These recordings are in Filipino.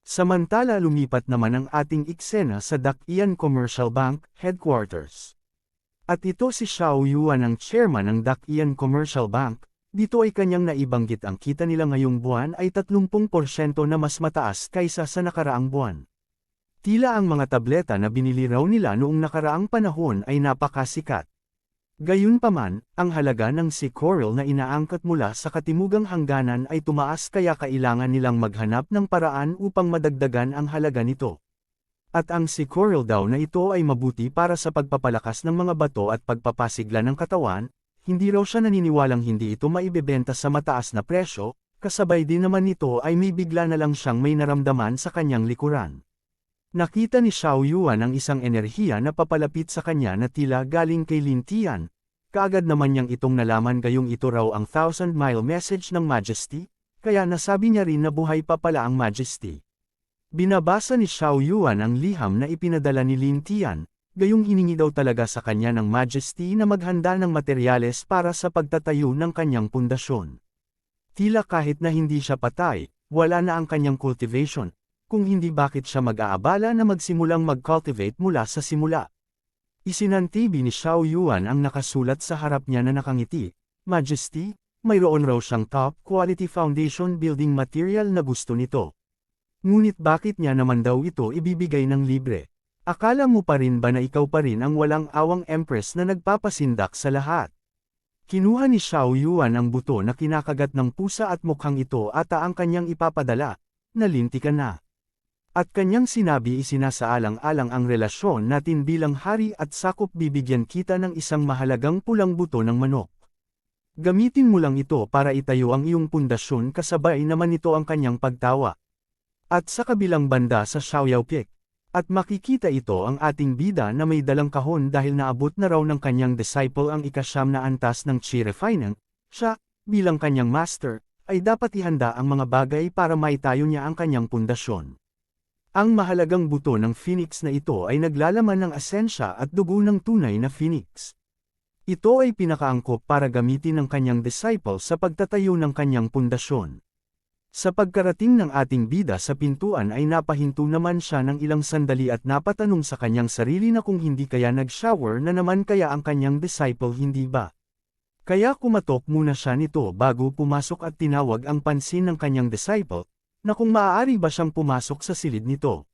Samantala lumipat naman ang ating eksena sa Dakian Commercial Bank Headquarters. At ito si Xiao Yuan ang chairman ng Dakian Commercial Bank. Dito ay kanyang naibanggit ang kita nila ngayong buwan ay 30% na mas mataas kaysa sa nakaraang buwan. Tila ang mga tableta na binili raw nila noong nakaraang panahon ay napakasikat. Gayunpaman, ang halaga ng si Coral na inaangkat mula sa katimugang hangganan ay tumaas kaya kailangan nilang maghanap ng paraan upang madagdagan ang halaga nito. At ang si Coral daw na ito ay mabuti para sa pagpapalakas ng mga bato at pagpapasigla ng katawan, hindi raw siya naniniwalang hindi ito maibebenta sa mataas na presyo, kasabay din naman nito ay may bigla na lang siyang may naramdaman sa kanyang likuran. Nakita ni Xiao Yuan ang isang enerhiya na papalapit sa kanya na tila galing kay Lin Tian. Kaagad naman niyang itong nalaman gayong ito raw ang 1,000-mile message ng Majesty, kaya nasabi niya rin na buhay pa pala ang Majesty. Binabasa ni Xiao Yuan ang liham na ipinadala ni Lin Tian, gayong hiningi daw talaga sa kanya ng Majesty na maghanda ng materyales para sa pagtatayo ng kanyang pundasyon. Tila kahit na hindi siya patay, wala na ang kanyang cultivation. Kung hindi bakit siya mag-aabala na magsimulang mag-cultivate mula sa simula. Isinantibi ni Xiao Yuan ang nakasulat sa harap niya na nakangiti, Majesty, mayroon raw siyang top-quality foundation building material na gusto nito. Ngunit bakit niya naman daw ito ibibigay ng libre? Akala mo pa rin ba na ikaw pa rin ang walang awang empress na nagpapasindak sa lahat? Kinuha ni Xiao Yuan ang buto na kinakagat ng pusa at mukhang ito ata ang kanyang ipapadala, nalinti ka na. At kanyang sinabi isinasaalang-alang ang relasyon natin bilang hari at sakop bibigyan kita ng isang mahalagang pulang buto ng manok. Gamitin mo lang ito para itayo ang iyong pundasyon kasabay naman ito ang kanyang pagtawa. At sa kabilang banda sa Xiaoyaopik, at makikita ito ang ating bida na may dalang kahon dahil naabot na raw ng kanyang disciple ang ika-9 na antas ng Qi Refinement, siya, bilang kanyang master, ay dapat ihanda ang mga bagay para maitayo niya ang kanyang pundasyon. Ang mahalagang buto ng phoenix na ito ay naglalaman ng asensya at dugo ng tunay na phoenix. Ito ay pinakaangkop para gamitin ng kanyang disciple sa pagtatayo ng kanyang pundasyon. Sa pagkarating ng ating bida sa pintuan ay napahinto naman siya ng ilang sandali at napatanong sa kanyang sarili na kung hindi kaya nag-shower na naman kaya ang kanyang disciple hindi ba. Kaya kumatok muna siya nito bago pumasok at tinawag ang pansin ng kanyang disciple, na kung maaari ba siyang pumasok sa silid nito.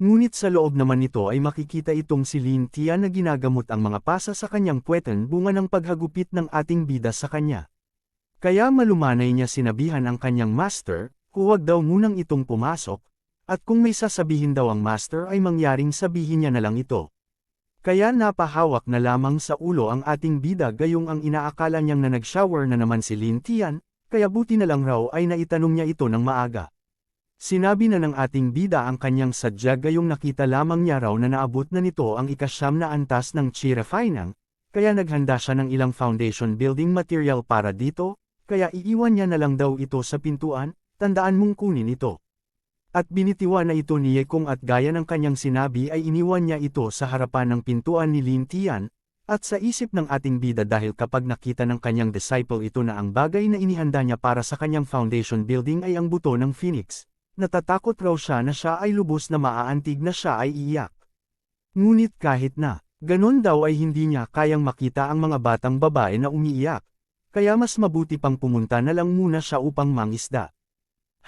Ngunit sa loob naman nito ay makikita itong si Lin Tian na ginagamot ang mga pasa sa kanyang puweten bunga ng paghagupit ng ating bida sa kanya. Kaya malumanay niya sinabihan ang kanyang master, huwag daw munang itong pumasok, at kung may sasabihin daw ang master ay mangyaring sabihin niya na lang ito. Kaya napahawak na lamang sa ulo ang ating bida gayong ang inaakala niyang na nag-shower na naman si Lin Tian, kaya buti na lang raw ay naitanong niya ito ng maaga. Sinabi na ng ating bida ang kanyang sadya gayong nakita lamang niya raw na naabot na nito ang ika-9 na antas ng Qi Refinement, kaya naghanda siya ng ilang foundation building material para dito, kaya iiwan niya na lang daw ito sa pintuan, tandaan mong kunin ito. At binitiwan na ito ni Yekong at gaya ng kanyang sinabi ay iniwan niya ito sa harapan ng pintuan ni Lin Tian, at sa isip ng ating bida dahil kapag nakita ng kanyang disciple ito na ang bagay na inihanda niya para sa kanyang foundation building ay ang buto ng phoenix, natatakot raw siya na siya ay lubos na maaantig na siya ay iiyak. Ngunit kahit na, ganon daw ay hindi niya kayang makita ang mga batang babae na umiiyak, kaya mas mabuti pang pumunta na lang muna siya upang mangisda.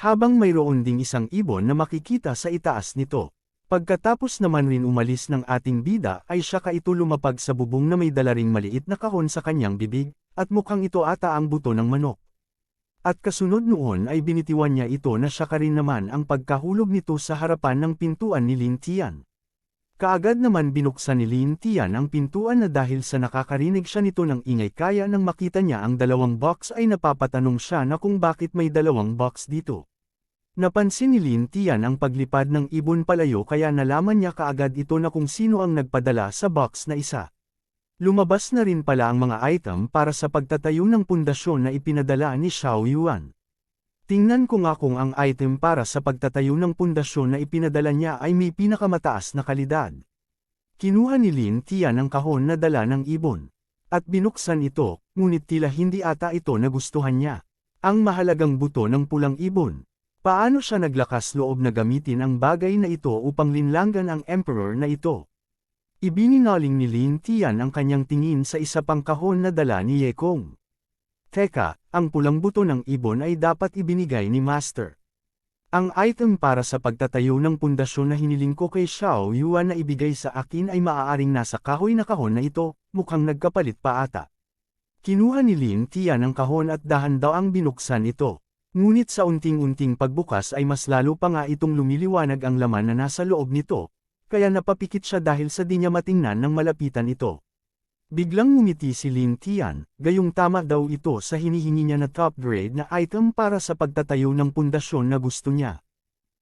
Habang mayroon ding isang ibon na makikita sa itaas nito. Pagkatapos naman rin umalis ng ating bida ay siya kaito lumapag sa bubong na may dala ring maliit na kahon sa kanyang bibig, at mukhang ito ata ang buto ng manok. At kasunod noon ay binitiwan niya ito na siya ka rin naman ang pagkahulog nito sa harapan ng pintuan ni Lin Tian. Kaagad naman binuksan ni Lin Tian ang pintuan na dahil sa nakakarinig siya nito ng ingay kaya nang makita niya ang 2 box ay napapatanong siya na kung bakit may 2 box dito. Napansin ni Lin Tian ang paglipad ng ibon palayo kaya nalaman niya kaagad ito na kung sino ang nagpadala sa box na isa. Lumabas na rin pala ang mga item para sa pagtatayo ng pundasyon na ipinadala ni Xiao Yuan. Tingnan ko nga kung ang item para sa pagtatayo ng pundasyon na ipinadala niya ay may pinakamataas na kalidad. Kinuha ni Lin Tian ang kahon na dala ng ibon. At binuksan ito, ngunit tila hindi ata ito nagustuhan niya. Ang mahalagang buto ng pulang ibon. Paano siya naglakas loob na gamitin ang bagay na ito upang linlangan ang emperor na ito? Ibininaling ni Lin Tian ang kanyang tingin sa isa pang kahon na dala ni Ye Kong. Teka, ang pulang buto ng ibon ay dapat ibinigay ni Master. Ang item para sa pagtatayo ng pundasyon na hiniling ko kay Xiao Yuan na ibigay sa akin ay maaaring nasa kahoy na kahon na ito, mukhang nagkapalit pa ata. Kinuha ni Lin Tian ang kahon at dahan-daang binuksan ito. Ngunit sa unting-unting pagbukas ay mas lalo pa nga itong lumiliwanag ang laman na nasa loob nito, kaya napapikit siya dahil sa di niya matingnan ng malapitan ito. Biglang ngumiti si Lin Tian, gayong tama daw ito sa hinihingi niya na top grade na item para sa pagtatayo ng pundasyon na gusto niya.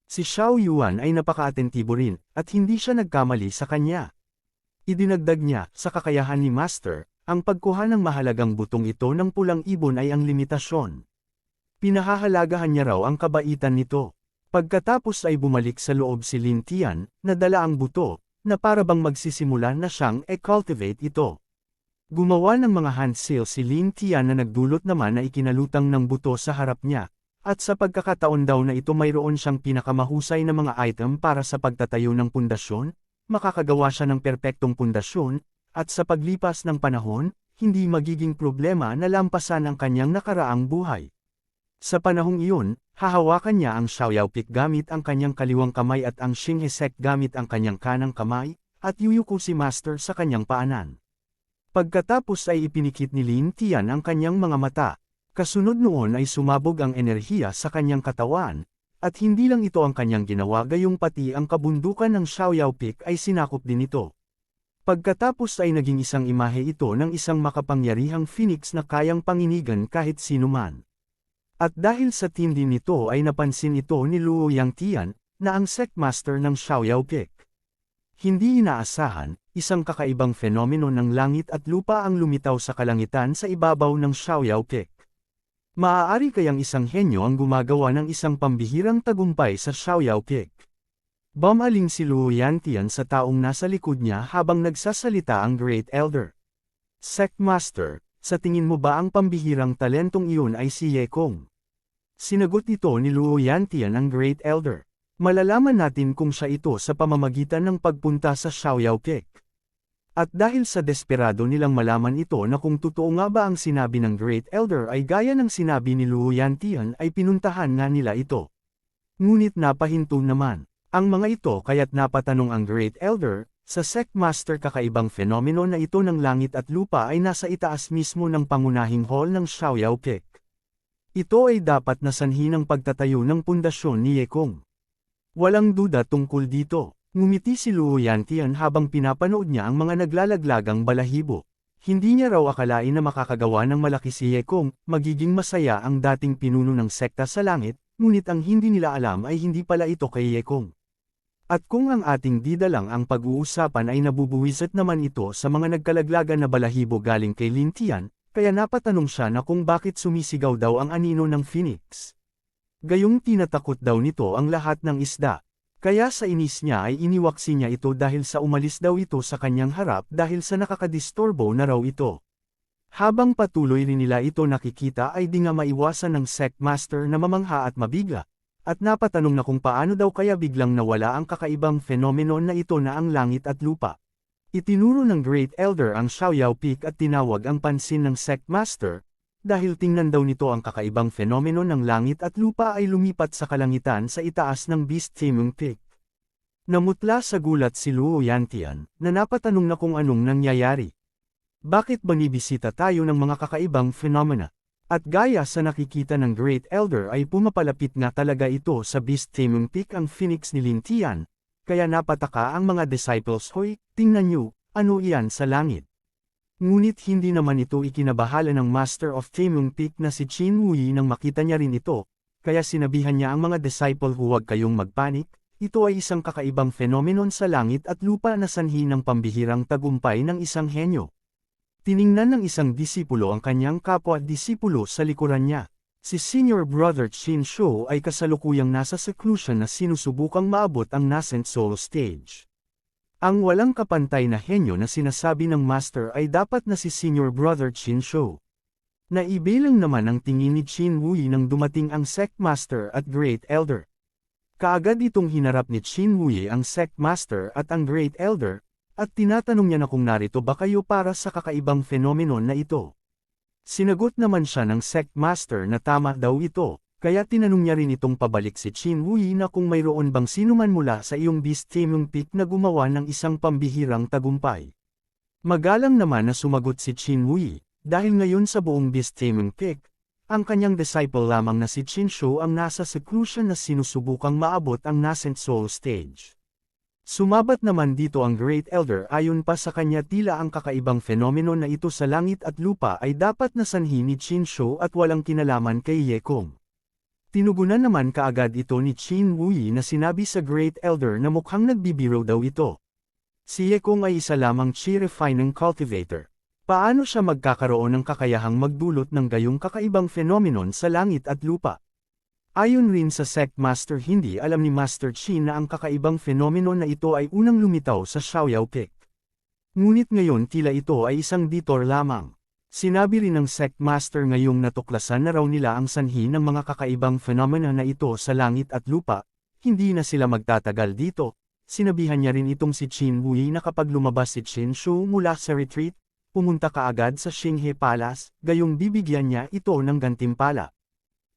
Si Xiao Yuan ay napaka-atentibo rin, at hindi siya nagkamali sa kanya. Idinagdag niya, sa kakayahan ni Master, ang pagkuha ng mahalagang butong ito ng pulang ibon ay ang limitasyon. Pinahahalagahan niya raw ang kabaitan nito. Pagkatapos ay bumalik sa loob si Lin Tian, nadala ang buto, na para bang magsisimula na siyang cultivate ito. Gumawa ng mga hand seal si Lin Tian na nagdulot naman na ikinalutang ng buto sa harap niya, at sa pagkakataon daw na ito mayroon siyang pinakamahusay na mga item para sa pagtatayo ng pundasyon, makakagawa siya ng perpektong pundasyon, at sa paglipas ng panahon, hindi magiging problema na lampasan ang kanyang nakaraang buhay. Sa panahong iyon, hahawakan niya ang Xiaoyao Pick gamit ang kanyang kaliwang kamay at ang Xing Hesek gamit ang kanyang kanang kamay, at yuyuko si Master sa kanyang paanan. Pagkatapos ay ipinikit ni Lin Tian ang kanyang mga mata, kasunod noon ay sumabog ang enerhiya sa kanyang katawan, at hindi lang ito ang kanyang ginawa gayong pati ang kabundukan ng Xiaoyao Pick ay sinakop din ito. Pagkatapos ay naging isang imahe ito ng isang makapangyarihang phoenix na kayang panginigan kahit sinuman. At dahil sa tindi nito ay napansin ito ni Luo Yangtian, na ang Sectmaster ng Xiaoyao Pick. Hindi inaasahan, isang kakaibang fenomeno ng langit at lupa ang lumitaw sa kalangitan sa ibabaw ng Xiaoyao Pick. Maaari kayang isang henyo ang gumagawa ng isang pambihirang tagumpay sa Xiaoyao Pick. Bumaling si Luo Yangtian sa taong nasa likod niya habang nagsasalita ang Great Elder. Sectmaster, sa tingin mo ba ang pambihirang talentong iyon ay si Ye Kong? Sinagot nito ni Luo Yangtian ang Great Elder. Malalaman natin kung siya ito sa pamamagitan ng pagpunta sa Xiaoyao Pick. At dahil sa desperado nilang malaman ito na kung totoo nga ba ang sinabi ng Great Elder ay gaya ng sinabi ni Luo Yangtian ay pinuntahan nga nila ito. Ngunit napahinto naman ang mga ito kaya't napatanong ang Great Elder, sa Sectmaster kakaibang fenomeno na ito ng langit at lupa ay nasa itaas mismo ng pangunahing hall ng Xiaoyao Pick. Ito ay dapat na sanhi ng pagtatayo ng pundasyon ni Ye Kong. Walang duda tungkol dito. Ngumiti si Luo Yangtian habang pinapanood niya ang mga naglalaglagang balahibo. Hindi niya raw akalain na makakagawa ng malaki si Ye Kong, magiging masaya ang dating pinuno ng sekta sa langit, ngunit ang hindi nila alam ay hindi pala ito kay Ye Kong. At kung ang ating didalang ang pag-uusapan ay nabubuwisit naman ito sa mga nagkalaglagan na balahibo galing kay Lin Tian, kaya napatanong siya na kung bakit sumisigaw daw ang anino ng Phoenix. Gayong tinatakot daw nito ang lahat ng isda. Kaya sa inis niya ay iniwaksi niya ito dahil sa umalis daw ito sa kanyang harap dahil sa nakakadisturbo na raw ito. Habang patuloy rin nila ito nakikita ay di nga maiwasan ng Sectmaster na mamangha at mabigla. At napatanong na kung paano daw kaya biglang nawala ang kakaibang phenomenon na ito na ang langit at lupa. Itinuro ng Great Elder ang Xiaoyao Peak at tinawag ang pansin ng Sectmaster, dahil tingnan daw nito ang kakaibang phenomenon ng langit at lupa ay lumipat sa kalangitan sa itaas ng Beast Taming Peak. Namutla sa gulat si Luo Yangtian, na napatanong na kung anong nangyayari. Bakit banibisita tayo ng mga kakaibang phenomena? At gaya sa nakikita ng Great Elder ay pumapalapit nga talaga ito sa Beast Taming Peak ang Phoenix ni Lin Tian, kaya napataka ang mga disciples, "Hoy, tingnan niyo, ano iyan sa langit?" Ngunit hindi naman ito ikinabahala ng Master of Taming Peak na si Qin Wuyi nang makita niya rin ito, kaya sinabihan niya ang mga disciple huwag kayong magpanik, ito ay isang kakaibang phenomenon sa langit at lupa na sanhi ng pambihirang tagumpay ng isang henyo. Tiningnan ng isang disipulo ang kanyang kapwa-disipulo sa likuran niya. Si Senior Brother Qin Shou ay kasalukuyang nasa seclusion na sinusubukang maabot ang nascent soul stage. Ang walang kapantay na henyo na sinasabi ng Master ay dapat na si Senior Brother Qin Shou. Naibilang naman ang tingin ni Qin Wui nang dumating ang Sect Master at Great Elder. Kaagad itong hinarap ni Qin Wui ang Sect Master at ang Great Elder, at tinatanong niya na kung narito ba kayo para sa kakaibang phenomenon na ito. Sinagot naman siya ng Sect Master na tama daw ito, kaya tinanong niya rin itong pabalik si Qin Wui na kung mayroon bang sinuman mula sa iyong Beast Taming Peak na gumawa ng isang pambihirang tagumpay. Magalang naman na sumagot si Qin Wui. Dahil ngayon sa buong Beast Taming Peak, ang kanyang disciple lamang na si Qin Shou ang nasa seclusion na sinusubukang maabot ang Nascent Soul Stage. Sumabat naman dito ang Great Elder ayon pa sa kanya tila ang kakaibang phenomenon na ito sa langit at lupa ay dapat na sanhi ni Qin Shou at walang kinalaman kay Ye Kong. Tinugunan naman kaagad ito ni Qin Wui na sinabi sa Great Elder na mukhang nagbibiro daw ito. Si Ye Kong ay isa lamang Chi Refining Cultivator. Paano siya magkakaroon ng kakayahang magdulot ng gayong kakaibang phenomenon sa langit at lupa? Ayon rin sa Sect Master hindi alam ni Master Qin na ang kakaibang phenomenon na ito ay unang lumitaw sa Xiaoyao Peak. Ngunit ngayon tila ito ay isang detour lamang. Sinabi rin ng Sect Master ngayong natuklasan na raw nila ang sanhi ng mga kakaibang phenomena na ito sa langit at lupa, hindi na sila magtatagal dito. Sinabihan niya rin itong si Qin Wui na kapag lumabas si Qin Shou mula sa retreat, pumunta kaagad sa Xinghe Palace, gayong bibigyan niya ito ng gantimpala.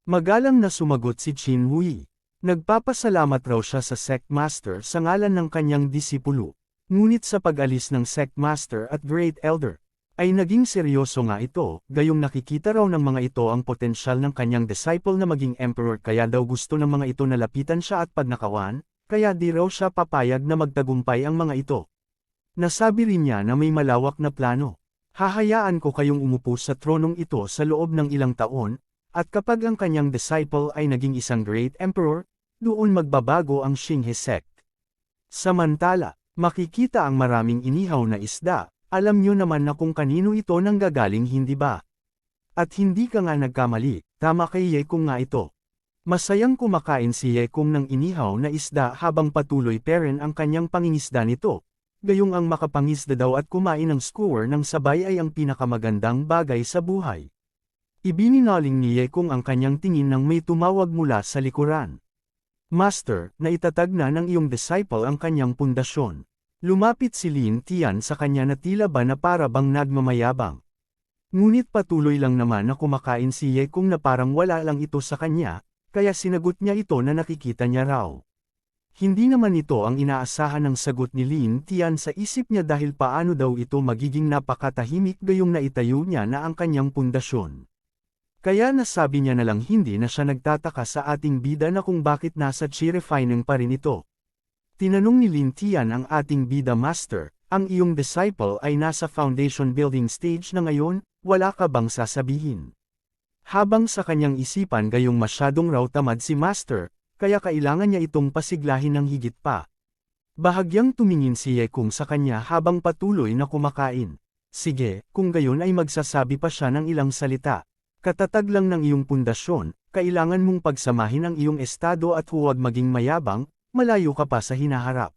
Magalang na sumagot si Qin Wui. Nagpapasalamat raw siya sa Sect Master sa ngalan ng kanyang disipulo. Ngunit sa pag-alis ng Sect Master at Great Elder, ay naging seryoso nga ito, gayong nakikita raw ng mga ito ang potensyal ng kanyang disciple na maging emperor kaya daw gusto ng mga ito na lapitan siya at pagnakawan, kaya di raw siya papayag na magtagumpay ang mga ito. Nasabi rin niya na may malawak na plano. Hahayaan ko kayong umupo sa tronong ito sa loob ng ilang taon, at kapag ang kanyang disciple ay naging isang great emperor, doon magbabago ang Xinghe sect. Samantala, makikita ang maraming inihaw na isda, alam nyo naman na kung kanino ito nanggagaling hindi ba? At hindi ka nga nagkamali, tama kay Ye Kong nga ito. Masayang kumakain si Ye Kong ng inihaw na isda habang patuloy pa rin ang kanyang pangingisda nito. Gayong ang makapangisda daw at kumain ng skewer ng sabay ay ang pinakamagandang bagay sa buhay. Ibininaling ni Ye Kong ang kanyang tingin nang may tumawag mula sa likuran. Master, naitatag na ng iyong disciple ang kanyang pundasyon. Lumapit si Lin Tian sa kanya na tila ba na para bang nagmamayabang. Ngunit patuloy lang naman na kumakain si Ye Kong na parang wala lang ito sa kanya, kaya sinagot niya ito na nakikita niya raw. Hindi naman ito ang inaasahan ng sagot ni Lin Tian sa isip niya dahil paano daw ito magiging napakatahimik gayong naitayo niya na ang kanyang pundasyon. Kaya nasabi niya na lang hindi na siya nagtataka sa ating bida na kung bakit nasa Chi Refining pa rin ito. Tinanong ni Lin Tian ang ating bida master, ang iyong disciple ay nasa foundation building stage na ngayon, wala ka bang sasabihin? Habang sa kanyang isipan gayong masyadong raw tamad si master, kaya kailangan niya itong pasiglahin ng higit pa. Bahagyang tumingin si Ye Kong sa kanya habang patuloy na kumakain. Sige, kung gayon ay magsasabi pa siya ng ilang salita. Katatag lang ng iyong pundasyon, kailangan mong pagsamahin ang iyong estado at huwag maging mayabang, malayo ka pa sa hinaharap.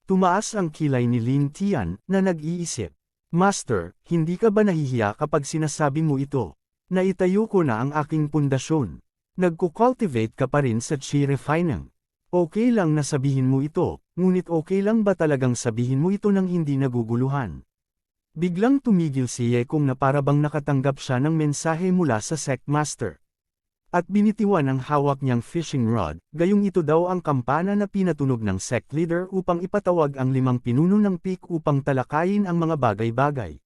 Tumaas ang kilay ni Lin Tian, na nag-iisip. Master, hindi ka ba nahihiya kapag sinasabi mo ito? Naitayo ko na ang aking pundasyon. Nagko-cultivate ka pa rin sa Chi Refining. Okay lang na sabihin mo ito, ngunit okay lang ba talagang sabihin mo ito nang hindi naguguluhan? Biglang tumigil si Ye Kong na para bang nakatanggap siya ng mensahe mula sa Sect Master. At binitiwan ang hawak niyang fishing rod, gayong ito daw ang kampana na pinatunog ng Sect Leader upang ipatawag ang 5 pinuno ng peak upang talakayin ang mga bagay-bagay.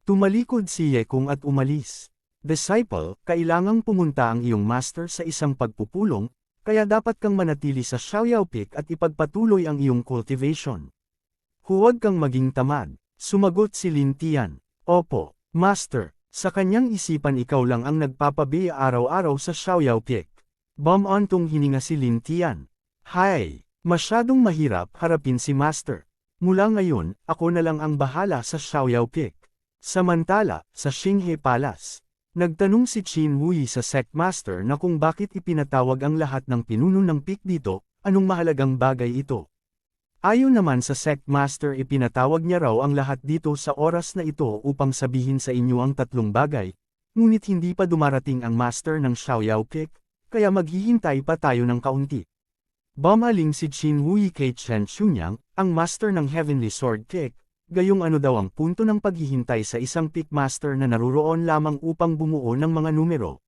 Tumalikod si Ye Kong at umalis. Disciple, kailangang pumunta ang iyong master sa isang pagpupulong, kaya dapat kang manatili sa Xiaoyao Peak at ipagpatuloy ang iyong cultivation. Huwag kang maging tamad, sumagot si Lin Tian. Opo, master, sa kanyang isipan ikaw lang ang nagpapabiya araw-araw sa Xiaoyao Peak. Bum-ontong hininga si Lin Tian. Hay, masyadong mahirap harapin si master. Mula ngayon, ako na lang ang bahala sa Xiaoyao Peak. Samantala, sa Xinghe Palace. Nagtanong si Qin Wui sa Sect Master na kung bakit ipinatawag ang lahat ng pinuno ng peak dito, anong mahalagang bagay ito. Ayon naman sa Sect Master ipinatawag niya raw ang lahat dito sa oras na ito upang sabihin sa inyo ang 3 bagay, ngunit hindi pa dumarating ang master ng Xiaoyao Peak, kaya maghihintay pa tayo ng kaunti. Bumaling si Qin Hui kay Chen Xunyang, ang master ng Heavenly Sword Peak, gayong ano daw ang punto ng paghihintay sa isang Peak Master na naruroon lamang upang bumuo ng mga numero.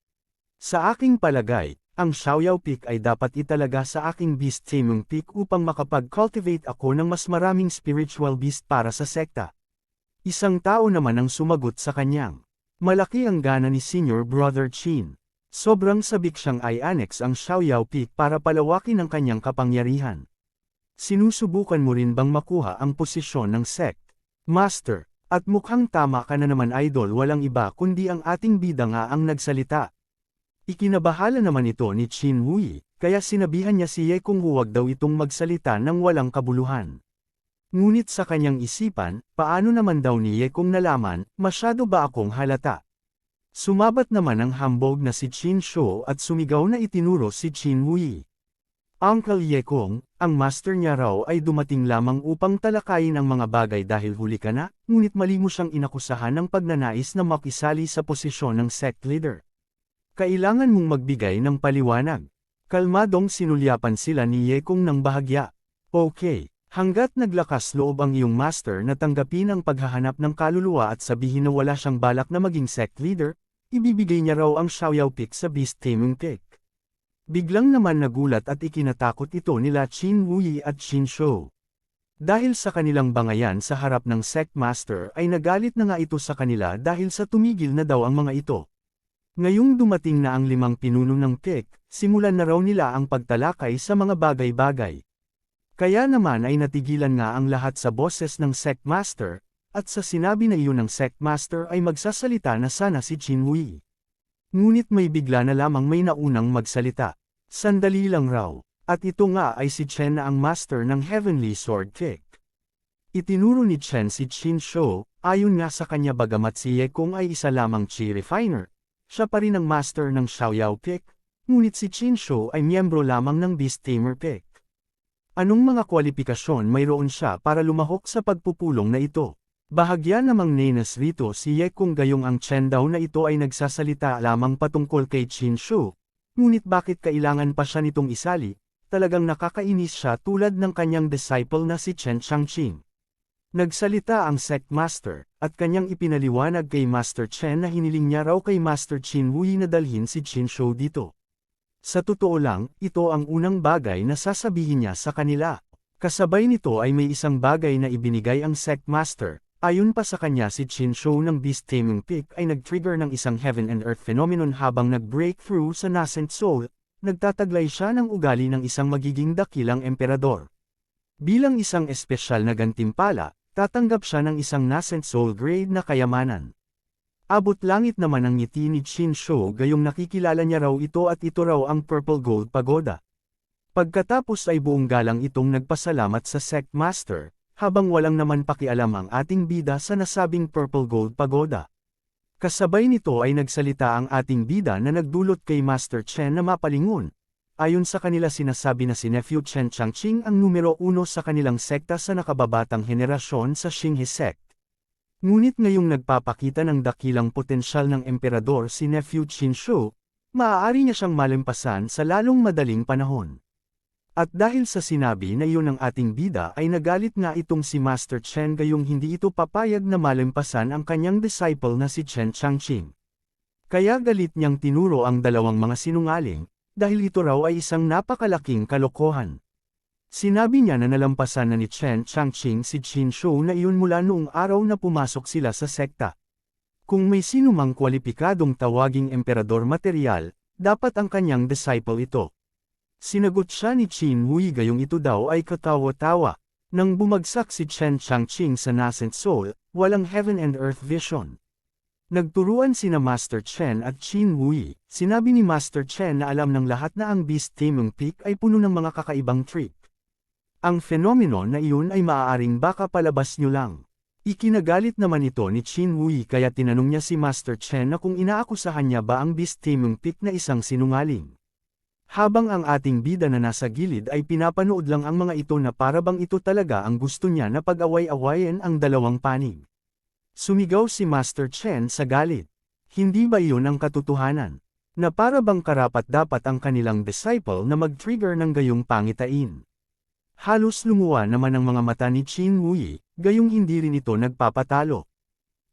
Sa aking palagay, ang Xiaoyao Peak ay dapat italaga sa aking Beast Taming Peak upang makapag-cultivate ako ng mas maraming spiritual beast para sa sekta. Isang tao naman ang sumagot sa kanyang. Malaki ang gana ni Senior Brother Qin. Sobrang sabik siyang i-annex ang Xiaoyao Peak para palawakin ang kanyang kapangyarihan. Sinusubukan mo rin bang makuha ang posisyon ng sect Master? At mukhang tama ka na naman idol, walang iba kundi ang ating bida nga ang nagsalita. Ikinabahala naman ito ni Qin Hui, kaya sinabihan niya si Ye kung huwag daw itong magsalita ng walang kabuluhan. Ngunit sa kanyang isipan, paano naman daw ni Ye kung nalaman, masyado ba akong halata? Sumabat naman ang hambog na si Qin Shou at sumigaw na itinuro si Qin Hui. Uncle Ye Kung, ang master niya raw ay dumating lamang upang talakayin ang mga bagay dahil huli ka na, ngunit mali mo siyang inakusahan ng pagnanais na makisali sa posisyon ng sect leader. Kailangan mong magbigay ng paliwanag. Kalmadong sinulyapan sila ni Ye Kung ng bahagya. Okay, hanggat naglakas loob ang iyong master na tanggapin ang paghahanap ng kaluluwa at sabihin na wala siyang balak na maging sect leader, ibibigay niya raw ang Xiaoyao Peak sa Beast Taming Peak. Biglang naman nagulat at ikinatakot ito nila Qin Hui at Qin Shou. Dahil sa kanilang bangayan sa harap ng sect master ay nagalit na nga ito sa kanila dahil sa tumigil na daw ang mga ito. Ngayong dumating na ang 5 pinuno ng Peak, simulan na raw nila ang pagtalakay sa mga bagay-bagay. Kaya naman ay natigilan nga ang lahat sa boses ng sect master, at sa sinabi na iyon ng sect master ay magsasalita na sana si Qin Hui. Ngunit may bigla na lamang may naunang magsalita. Sandali lang raw, at ito nga ay si Chen na ang master ng Heavenly Sword Peak. Itinuro ni Chen si Qin Shou, ayon nga sa kanya bagamat si Ye Kung ay isa lamang chi refiner. Siya pa rin ang master ng Xiaoyao Peak, ngunit si Qin Shou ay miyembro lamang ng Beast Tamer Peak. Anong mga kwalipikasyon mayroon siya para lumahok sa pagpupulong na ito? Bahagya namang nenas rito si Ye Kung gayong ang Chen daw na ito ay nagsasalita lamang patungkol kay Qin Shou, ngunit bakit kailangan pa siya nitong isali? Talagang nakakainis siya tulad ng kanyang disciple na si Chen Changqing. Nagsalita ang sect master, at kanyang ipinaliwanag kay Master Chen na hiniling niya raw kay Master Qin Hui na dalhin si Qin Shou dito. Sa totoo lang, ito ang unang bagay na sasabihin niya sa kanila. Kasabay nito ay may isang bagay na ibinigay ang sect master. Ayon pa sa kanya si Qin Shou ng Beast Taming Peak ay nag-trigger ng isang heaven and earth phenomenon habang nag-breakthrough sa nascent soul, nagtataglay siya ng ugali ng isang magiging dakilang emperador. Bilang isang espesyal na gantimpala, tatanggap siya ng isang nascent soul grade na kayamanan. Abot langit naman ang ngiti ni Qin Shou gayong nakikilala niya raw ito at ito raw ang Purple Gold Pagoda. Pagkatapos ay buong galang itong nagpasalamat sa sect master, habang walang naman pakialam ang ating bida sa nasabing Purple Gold Pagoda. Kasabay nito ay nagsalita ang ating bida na nagdulot kay Master Chen na mapalingon. Ayon sa kanila sinasabi na si Nephew Chen Changqing ang numero 1 sa kanilang sekta sa nakababatang henerasyon sa Xinghe sect. Ngunit ngayong nagpapakita ng dakilang potensyal ng emperador si Nephew Qin Shou, maaari niya siyang malimpasan sa lalong madaling panahon. At dahil sa sinabi na iyon ng ating bida ay nagalit nga itong si Master Chen gayong hindi ito papayag na malimpasan ang kanyang disciple na si Chen Changqing. Kaya galit niyang tinuro ang dalawang mga sinungaling, dahil ito raw ay isang napakalaking kalokohan. Sinabi niya na nalampasan na ni Chen Changqing si Qin Shou na iyon mula noong araw na pumasok sila sa sekta. Kung may sinumang kwalipikadong tawaging emperador material, dapat ang kanyang disciple ito. Sinagot siya ni Qin Hui gayong ito daw ay katawa-tawa. Nang bumagsak si Chen Changqing sa nascent soul, walang heaven and earth vision. Nagturuan sina Master Chen at Qin Hui. Sinabi ni Master Chen na alam ng lahat na ang Beast Taming Peak ay puno ng mga kakaibang trick. Ang phenomenon na iyon ay maaaring baka palabas nyo lang. Ikinagalit naman ito ni Qin Hui kaya tinanong niya si Master Chen na kung inaakusahan niya ba ang Beast Taming Peak na isang sinungaling. Habang ang ating bida na nasa gilid ay pinapanood lang ang mga ito na parabang ito talaga ang gusto niya na pag-away-awayin ang dalawang panig. Sumigaw si Master Chen sa galit. Hindi ba iyon ang katotohanan? Na para bang karapat-dapat ang kanilang disciple na mag-trigger ng gayong pangitain? Halos lumuwa naman ang mga mata ni Qin Wuyi, gayong hindi rin ito nagpapatalo.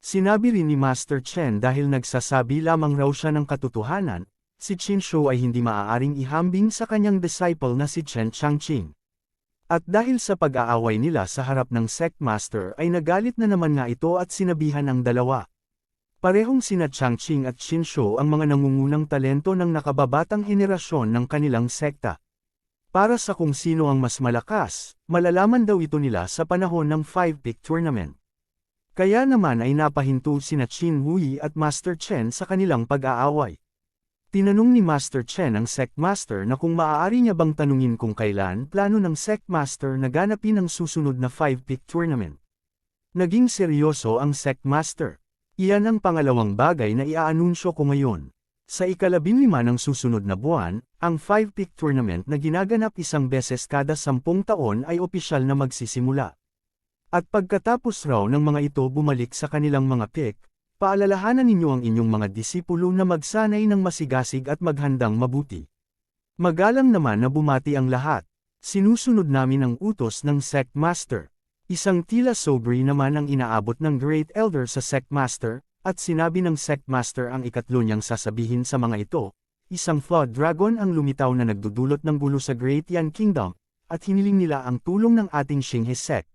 Sinabi rin ni Master Chen dahil nagsasabi lamang raw siya ng katotohanan, si Qin Shou ay hindi maaaring ihambing sa kanyang disciple na si Chen Changqing. At dahil sa pag-aaway nila sa harap ng sect master ay nagalit na naman nga ito at sinabihan ang dalawa. Parehong sina Changqing at Qin Shou ang mga nangungunang talento ng nakababatang henerasyon ng kanilang sekta. Para sa kung sino ang mas malakas, malalaman daw ito nila sa panahon ng 5-pick tournament. Kaya naman ay napahinto sina Qin Wuyi at Master Chen sa kanilang pag-aaway. Tinanong ni Master Chen ang sect master na kung maaari niya bang tanungin kung kailan plano ng sect master na ganapin ang susunod na 5-pick tournament. Naging seryoso ang sect master. Iyan ang pangalawang bagay na iaanunsyo ko ngayon. Sa ika-15 ng susunod na buwan, ang 5-pick tournament na ginaganap isang beses kada 10 taon ay opisyal na magsisimula. At pagkatapos raw ng mga ito bumalik sa kanilang mga pick, paalalahanan ninyo ang inyong mga disipulo na magsanay ng masigasig at maghandang mabuti. Magalang naman na bumati ang lahat. Sinusunod namin ang utos ng sect master. Isang tila sobre naman ang inaabot ng Great Elder sa sect master, at sinabi ng sect master ang ikatlo niyang sasabihin sa mga ito. Isang flood dragon ang lumitaw na nagdudulot ng gulo sa Great Yan Kingdom, at hiniling nila ang tulong ng ating Xinghe sect.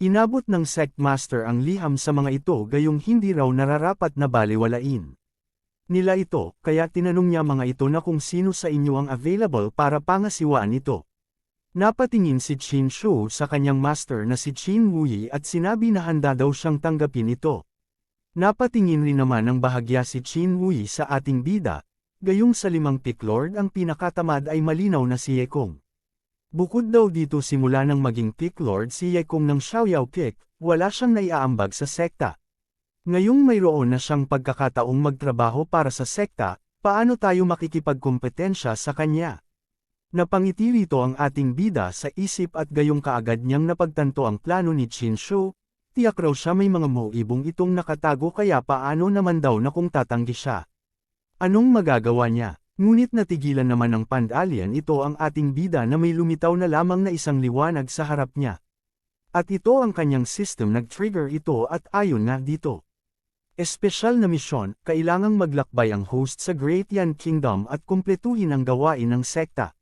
Inabot ng sect master ang liham sa mga ito gayong hindi raw nararapat na balewalain nila ito, kaya tinanong niya mga ito na kung sino sa inyo ang available para pangasiwaan ito. Napatingin si Qin Shou sa kanyang master na si Qin Wuyi at sinabi na handa daw siyang tanggapin ito. Napatingin rin naman ng bahagya si Qin Wuyi sa ating bida, gayong sa 5-pick lord ang pinakatamad ay malinaw na si Yekong. Bukod daw dito simula nang maging pick lord si Yekong ng Xiaoyao pick, wala siyang naiaambag sa sekta. Ngayong mayroon na siyang pagkakataong magtrabaho para sa sekta, paano tayo makikipagkompetensya sa kanya? Napangiti rito ang ating bida sa isip at gayong kaagad niyang napagtanto ang plano ni Qin Shou, tiyak raw siya may mga moibong itong nakatago kaya paano naman daw na kung tatanggi siya. Anong magagawa niya? Ngunit natigilan naman ng Pandalyan ito ang ating bida na may lumitaw na lamang na isang liwanag sa harap niya. At ito ang kanyang system nag-trigger ito at ayon nga dito. Espesyal na misyon, kailangang maglakbay ang host sa Great Yan Kingdom at kumpletuhin ang gawain ng sekta.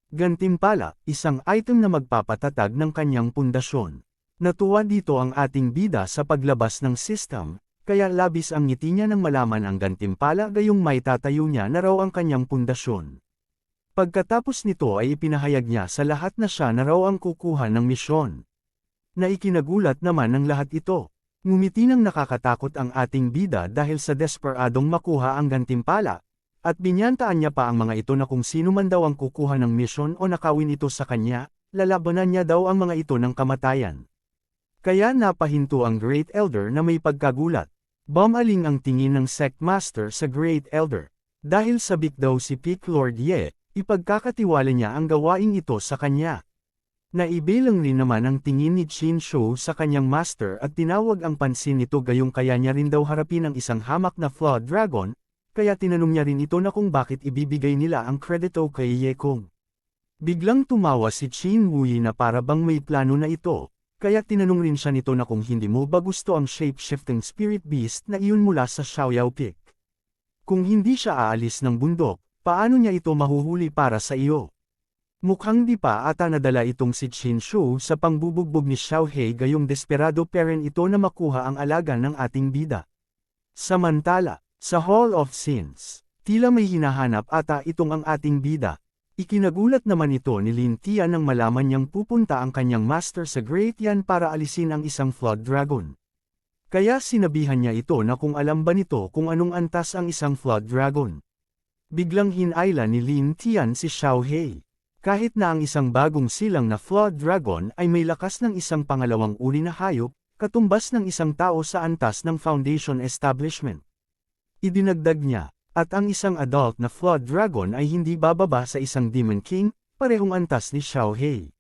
Gantimpala, isang item na magpapatatag ng kanyang pundasyon. Natuwa dito ang ating bida sa paglabas ng system, kaya labis ang ngiti niya nang malaman ang gantimpala gayong may tatayo niya na raw ang kanyang pundasyon. Pagkatapos nito ay ipinahayag niya sa lahat na siya na raw ang kukuha ng misyon. Naikinagulat naman ng lahat ito. Ngumiti nang nakakatakot ang ating bida dahil sa desperadong makuha ang gantimpala, at binyantaan niya pa ang mga ito na kung sino man daw ang kukuha ng misyon o nakawin ito sa kanya, lalabanan niya daw ang mga ito ng kamatayan. Kaya napahinto ang Great Elder na may pagkagulat. Bumaling ang tingin ng sect master sa Great Elder. Dahil sabik daw si Peak Lord Ye, ipagkakatiwala niya ang gawaing ito sa kanya. Naibilang rin naman ang tingin ni Qin Shou sa kanyang master at tinawag ang pansin nito gayong kaya niya rin daw harapin ang isang hamak na Flood Dragon, kaya tinanong niya rin ito na kung bakit ibibigay nila ang kredito kay Yekong. Biglang tumawa si Qin Wuyi na para bang may plano na ito. Kaya tinanong rin siya nito na kung hindi mo ba gusto ang shape-shifting spirit beast na iyon mula sa Xiaoyao Peak. Kung hindi siya aalis ng bundok, paano niya ito mahuhuli para sa iyo? Mukhang di pa ata nadala itong si Qin Shou sa pangbubugbog ni Xiao He gayong desperado parent ito na makuha ang alaga ng ating bida. Samantala, sa Hall of Sins, tila may hinahanap ata itong ang ating bida. Ikinagulat naman ito ni Lin Tian nang malaman niyang pupunta ang kanyang master sa Great Yan para alisin ang isang Flood Dragon. Kaya sinabihan niya ito na kung alam ba nito kung anong antas ang isang Flood Dragon. Biglang hinayla ni Lin Tian si Xiao He. Kahit na ang isang bagong silang na Flood Dragon ay may lakas ng isang pangalawang uri na hayop, katumbas ng isang tao sa antas ng Foundation Establishment. Idinagdag niya. At ang isang adult na Flood Dragon ay hindi bababa sa isang Demon King, parehong antas ni Xiao He.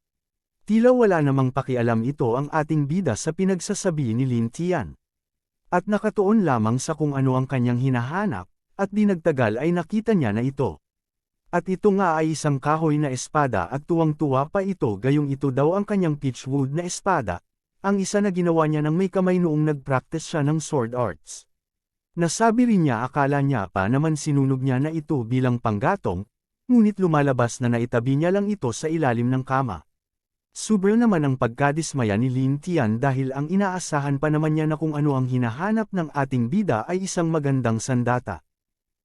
Tila wala namang pakialam ito ang ating bida sa pinagsasabi ni Lin Tian. At nakatuon lamang sa kung ano ang kanyang hinahanap, at di nagtagal ay nakita niya na ito. At ito nga ay isang kahoy na espada at tuwang-tuwa pa ito gayong ito daw ang kanyang pitchwood na espada, ang isa na ginawa niya ng may kamay noong nag-practice siya ng sword arts. Nasabi rin niya akala niya pa naman sinunog niya na ito bilang panggatong, ngunit lumalabas na naitabi niya lang ito sa ilalim ng kama. Sobra naman ang pagkadismaya ni Lin Tian dahil ang inaasahan pa naman niya na kung ano ang hinahanap ng ating bida ay isang magandang sandata.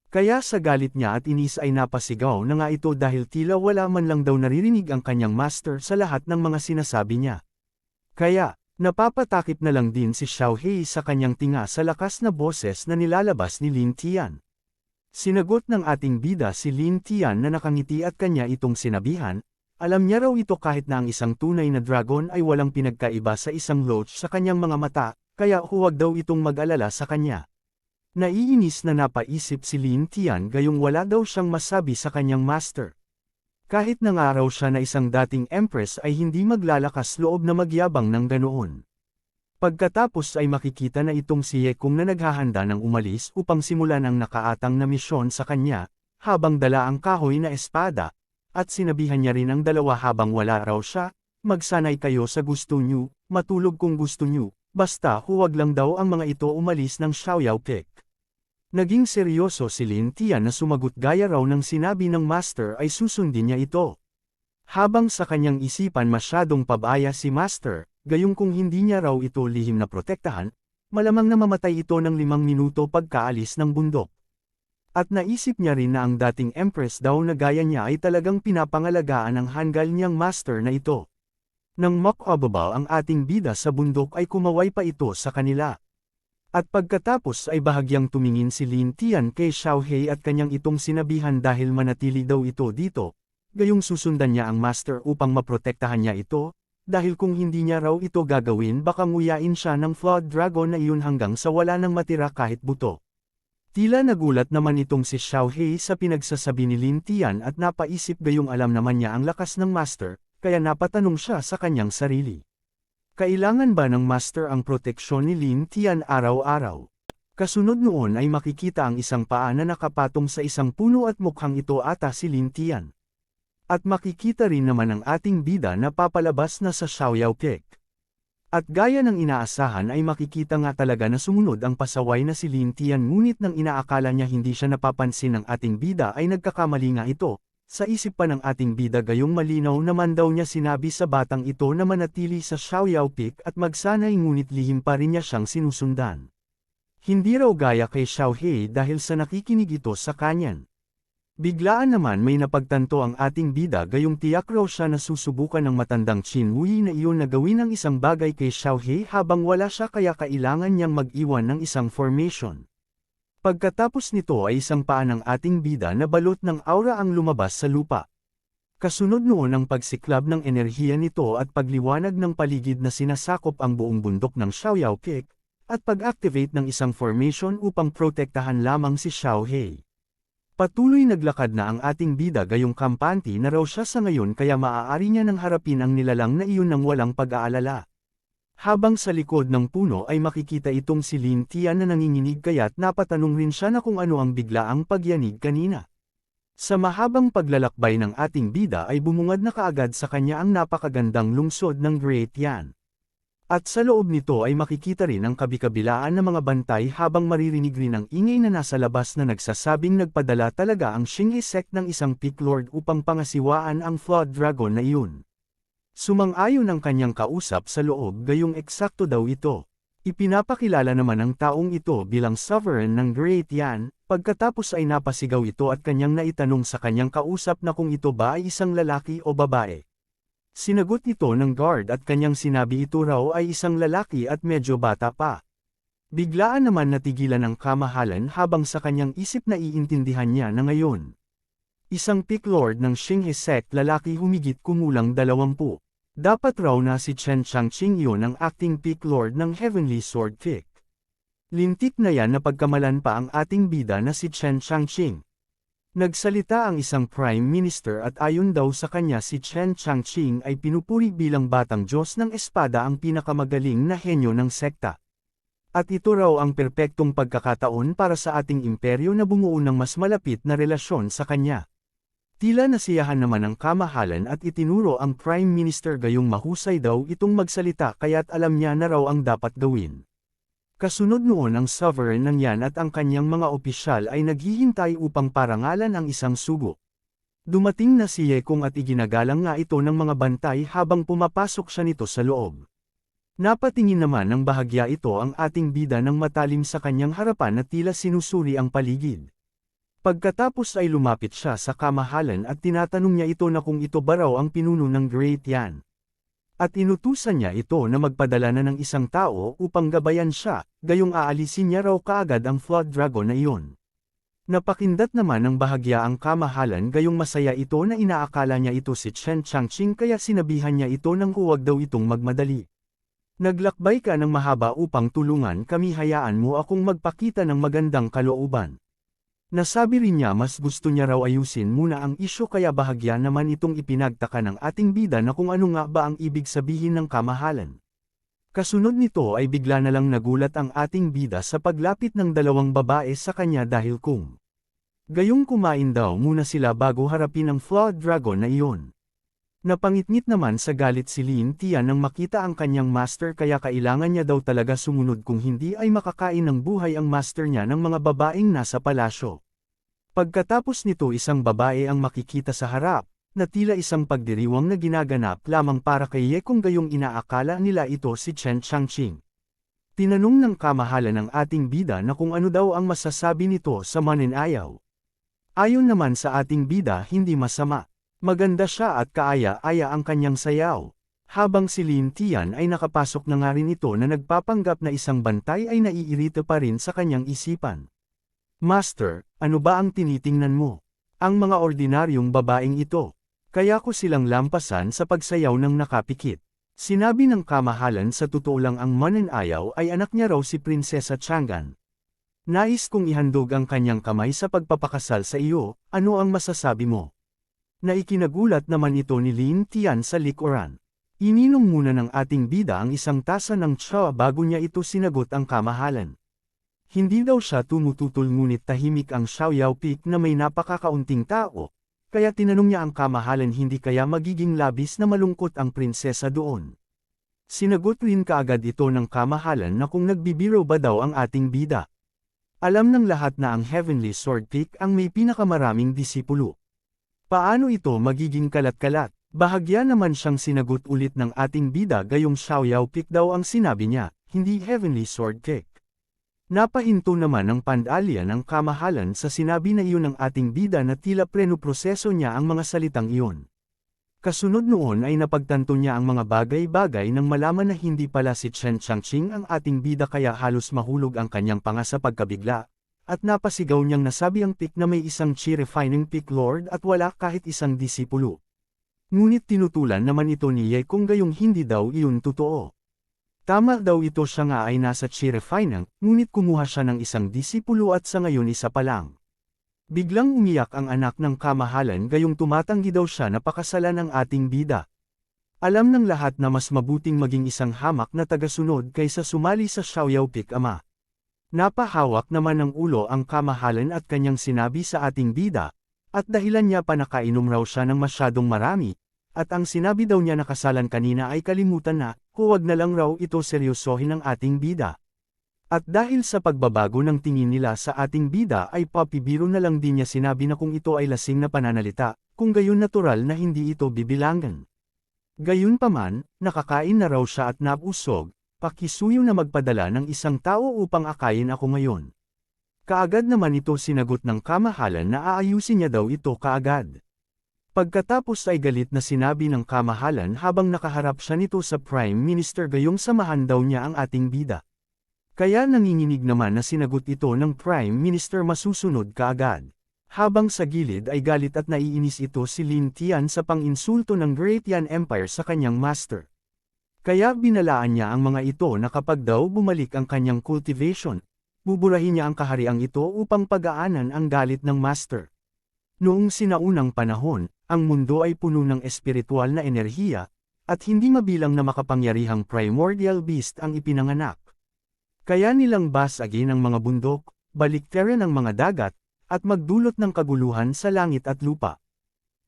Kaya sa galit niya at inis ay napasigaw na nga ito dahil tila wala man lang daw naririnig ang kanyang master sa lahat ng mga sinasabi niya. Kaya, napapatakip na lang din si Xiao Hei sa kanyang tinga sa lakas na boses na nilalabas ni Lin Tian. Sinagot ng ating bida si Lin Tian na nakangiti at kanya itong sinabihan, alam niya raw ito kahit na ang isang tunay na dragon ay walang pinagkaiba sa isang loach sa kanyang mga mata, kaya huwag daw itong mag-alala sa kanya. Naiinis na napaisip si Lin Tian gayong wala daw siyang masabi sa kanyang master. Kahit nangaraw siya na isang dating empress ay hindi maglalakas loob na magyabang ng ganoon. Pagkatapos ay makikita na itong si Ye Kung na naghahanda ng umalis upang simulan ang nakaatang na misyon sa kanya, habang dala ang kahoy na espada, at sinabihan niya rin ang dalawa habang wala raw siya, magsanay kayo sa gusto niyo, matulog kung gusto niyo, basta huwag lang daw ang mga ito umalis ng Xiaoyao Peak. Naging seryoso si Lin Tian na sumagot gaya raw ng sinabi ng master ay susundin niya ito. Habang sa kanyang isipan masyadong pabaya si master, gayong kung hindi niya raw ito lihim na protektahan, malamang na mamatay ito ng 5 minuto pagkaalis ng bundok. At naisip niya rin na ang dating empress daw na gaya niya ay talagang pinapangalagaan ng hanggal niyang master na ito. Nang makababal ang ating bida sa bundok ay kumaway pa ito sa kanila. At pagkatapos ay bahagyang tumingin si Lin Tian kay Xiao Hei at kanyang itong sinabihan dahil manatili daw ito dito, gayong susundan niya ang master upang maprotektahan niya ito, dahil kung hindi niya raw ito gagawin baka nguyain siya ng Flood Dragon na iyon hanggang sa wala nang matira kahit buto. Tila nagulat naman itong si Xiao Hei sa pinagsasabi ni Lin Tian at napaisip gayong alam naman niya ang lakas ng master, kaya napatanong siya sa kanyang sarili. Kailangan ba ng master ang proteksyon ni Lin Tian araw-araw? Kasunod noon ay makikita ang isang paa na nakapatong sa isang puno at mukhang ito ata si Lin Tian. At makikita rin naman ang ating bida na papalabas na sa Xiaoyao Peak. At gaya ng inaasahan ay makikita nga talaga na sumunod ang pasaway na si Lin Tian ngunit nang inaakala niya hindi siya napapansin ng ating bida ay nagkakamali nga ito. Sa isip pa ng ating bida gayong malinaw naman daw niya sinabi sa batang ito na manatili sa Xiaoyao Peak at magsanay ngunit lihim pa rin niya siyang sinusundan. Hindi raw gaya kay Xiao Hei dahil sa nakikinig ito sa kanyan. Biglaan naman may napagtanto ang ating bida gayong tiyak raw siya na susubukan ng matandang Qin Hui na iyon na gawin ang isang bagay kay Xiao Hei habang wala siya kaya kailangan niyang mag-iwan ng isang formation. Pagkatapos nito ay isang paa ng ating bida na balot ng aura ang lumabas sa lupa. Kasunod noon ang pagsiklab ng enerhiya nito at pagliwanag ng paligid na sinasakop ang buong bundok ng Xiaoyao Peak, at pag-activate ng isang formation upang protektahan lamang si Xiao Hei. Patuloy naglakad na ang ating bida gayong kampante na raw siya sa ngayon kaya maaari niya nang harapin ang nilalang na iyon ng walang pag-aalala. Habang sa likod ng puno ay makikita itong si Lin Tian na nanginginig kaya't napatanong rin siya na kung ano ang biglaang pagyanig kanina. Sa mahabang paglalakbay ng ating bida ay bumungad na kaagad sa kanya ang napakagandang lungsod ng Great Yan. At sa loob nito ay makikita rin ang kabi-kabilaan ng mga bantay habang maririnig rin ang ingay na nasa labas na nagsasabing nagpadala talaga ang Xinghe sect ng isang Peak Lord upang pangasiwaan ang Flood Dragon na iyon. Sumang-ayon ang kanyang kausap sa loob gayong eksakto daw ito. Ipinapakilala naman ang taong ito bilang sovereign ng Great Yan, pagkatapos ay napasigaw ito at kanyang naitanong sa kanyang kausap na kung ito ba ay isang lalaki o babae. Sinagot ito ng guard at kanyang sinabi ito raw ay isang lalaki at medyo bata pa. Biglaan naman natigilan ang kamahalan habang sa kanyang isip na iintindihan niya na ngayon. Isang Peak Lord ng Xinghe sect lalaki humigit kumulang 20. Dapat raw na si Chen Changqing yun ang acting Peak Lord ng Heavenly Sword Peak. Lintik na yan na pagkamalan pa ang ating bida na si Chen Changqing. Nagsalita ang isang Prime Minister at ayon daw sa kanya si Chen Changqing ay pinupuri bilang batang Diyos ng espada ang pinakamagaling na henyo ng sekta. At ito raw ang perpektong pagkakataon para sa ating imperyo na bumuo ng mas malapit na relasyon sa kanya. Tila nasiyahan naman ang kamahalan at itinuro ang Prime Minister gayong mahusay daw itong magsalita kaya't alam niya na raw ang dapat gawin. Kasunod noon ang sovereign ng Yan at ang kanyang mga opisyal ay naghihintay upang parangalan ang isang sugo. Dumating na si Ye Kung at iginagalang nga ito ng mga bantay habang pumapasok siya nito sa loob. Napatingin naman ng bahagya ito ang ating bida ng matalim sa kanyang harapan na tila sinusuri ang paligid. Pagkatapos ay lumapit siya sa kamahalan at tinatanong niya ito na kung ito ba raw ang pinuno ng Great Yan. At inutusan niya ito na magpadala na ng isang tao upang gabayan siya, gayong aalisin niya raw kaagad ang Flood Dragon na iyon. Napakindat naman ng bahagya ang kamahalan gayong masaya ito na inaakala niya ito si Chen Changqing kaya sinabihan niya ito nang huwag daw itong magmadali. Naglakbay ka ng mahaba upang tulungan kami hayaan mo akong magpakita ng magandang kalooban. Nasabi rin niya mas gusto niya raw ayusin muna ang isyu kaya bahagya naman itong ipinagtaka ng ating bida na kung ano nga ba ang ibig sabihin ng kamahalan. Kasunod nito ay bigla na lang nagulat ang ating bida sa paglapit ng dalawang babae sa kanya dahil kung gayong kumain daw muna sila bago harapin ang Flood Dragon na iyon. Napangitngit naman sa galit si Lin Tian nang makita ang kanyang master kaya kailangan niya daw talaga sumunod kung hindi ay makakain ng buhay ang master niya ng mga babaeng nasa palasyo. Pagkatapos nito isang babae ang makikita sa harap, na tila isang pagdiriwang na ginaganap lamang para kay Ye Kung gayong inaakala nila ito si Chen Changqing. Tinanong ng kamahalan ng ating bida na kung ano daw ang masasabi nito sa mananayaw. Ayon naman sa ating bida hindi masama. Maganda siya at kaaya-aya ang kanyang sayaw. Habang si Lin Tian ay nakapasok na nga rin ito na nagpapanggap na isang bantay ay naiirita pa rin sa kanyang isipan. Master, ano ba ang tinitingnan mo? Ang mga ordinaryong babaeng ito. Kaya ko silang lampasan sa pagsayaw ng nakapikit. Sinabi ng kamahalan sa totoo lang ang mananayaw ay anak niya raw si Prinsesa Chang'an. Nais kong ihandog ang kanyang kamay sa pagpapakasal sa iyo, ano ang masasabi mo? Na ikinagulat naman ito ni Lin Tian sa likuran. Ininom muna ng ating bida ang isang tasa ng tsa bago niya ito sinagot ang kamahalan. Hindi daw siya tumututol ngunit tahimik ang Xiao Peak na may napakakaunting tao, kaya tinanong niya ang kamahalan hindi kaya magiging labis na malungkot ang prinsesa doon. Sinagot rin kaagad ito ng kamahalan na kung nagbibiro ba daw ang ating bida. Alam ng lahat na ang Heavenly Sword Peak ang may pinakamaraming disipulo. Paano ito magiging kalat-kalat? Bahagya naman siyang sinagot ulit ng ating bida gayong Xiao Peak daw ang sinabi niya, hindi Heavenly Sword Peak. Napahinto naman ng pandalya ng kamahalan sa sinabi na iyon ng ating bida na tila prenoproseso niya ang mga salitang iyon. Kasunod noon ay napagtanto niya ang mga bagay-bagay nang malaman na hindi pala si Chen Changqing ang ating bida kaya halos mahulog ang kanyang panga sa pagkabigla. At napasigaw niyang nasabi ang Peak na may isang Chi Refining Peak Lord at wala kahit isang disipulo. Ngunit tinutulan naman ito ni Ye Kung gayong hindi daw iyon totoo. Tama daw ito siya nga ay nasa Chi Refining, ngunit kumuha siya ng isang disipulo at sa ngayon isa pa lang. Biglang umiyak ang anak ng kamahalan gayong tumatanggi daw siya na pakasalan ang ating bida. Alam ng lahat na mas mabuting maging isang hamak na tagasunod kaysa sumali sa Xiao Peak ama. Napahawak naman ng ulo ang kamahalan at kanyang sinabi sa ating bida, at dahilan niya pa nakainom raw siya ng masyadong marami, at ang sinabi daw niya nakasalan kanina ay kalimutan na, huwag na lang raw ito seryosohin ng ating bida. At dahil sa pagbabago ng tingin nila sa ating bida ay papibiro na lang din niya sinabi na kung ito ay lasing na pananalita, kung gayon natural na hindi ito bibilangan. Gayunpaman, nakakain na raw siya at nabusog. Pakisuyo na magpadala ng isang tao upang akayin ako ngayon. Kaagad naman ito sinagot ng kamahalan na aayusin niya daw ito kaagad. Pagkatapos ay galit na sinabi ng kamahalan habang nakaharap siya nito sa Prime Minister gayong samahan daw niya ang ating bida. Kaya nanginginig naman na sinagot ito ng Prime Minister masusunod kaagad. Habang sa gilid ay galit at naiinis ito si Lin Tian sa pang-insulto ng Great Yan Empire sa kanyang master. Kaya binalaan niya ang mga ito na kapag daw bumalik ang kanyang cultivation, buburahin niya ang kahariang ito upang pagaanan ang galit ng master. Noong sinaunang panahon, ang mundo ay puno ng espiritual na enerhiya, at hindi mabilang na makapangyarihang primordial beast ang ipinanganak. Kaya nilang basagin ang mga bundok, baliktarin ang mga dagat, at magdulot ng kaguluhan sa langit at lupa.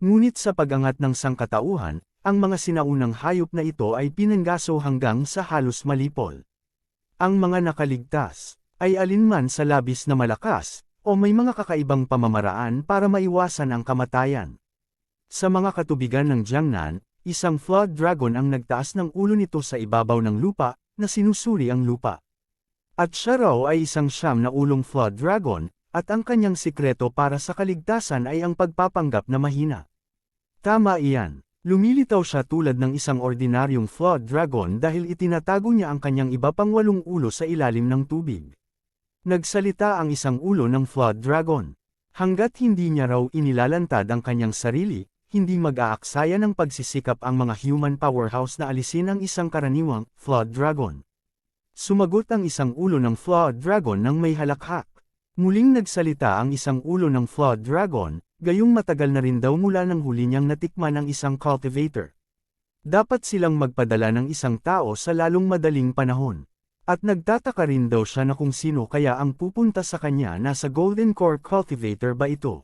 Ngunit sa pag-angat ng sangkatauhan, ang mga sinaunang hayop na ito ay pinanggaso hanggang sa halos malipol. Ang mga nakaligtas, ay alinman sa labis na malakas, o may mga kakaibang pamamaraan para maiwasan ang kamatayan. Sa mga katubigan ng Jiangnan, isang flood dragon ang nagtaas ng ulo nito sa ibabaw ng lupa, na sinusuri ang lupa. At siya raw ay isang siyam na ulong flood dragon, at ang kanyang sikreto para sa kaligtasan ay ang pagpapanggap na mahina. Tama iyan. Lumilitaw siya tulad ng isang ordinaryong flood dragon dahil itinatago niya ang kanyang iba pang 8 ulo sa ilalim ng tubig. Nagsalita ang isang ulo ng flood dragon. Hanggat hindi niya raw inilalantad ang kanyang sarili, hindi mag-aaksaya ng pagsisikap ang mga human powerhouse na alisin ang isang karaniwang flood dragon. Sumagot ang isang ulo ng flood dragon ng may halakhak. Muling nagsalita ang isang ulo ng flood dragon, gayong matagal na rin daw mula nang huli niyang natikman ang isang cultivator. Dapat silang magpadala ng isang tao sa lalong madaling panahon. At nagtataka rin daw siya na kung sino kaya ang pupunta sa kanya, nasa Golden Core Cultivator ba ito?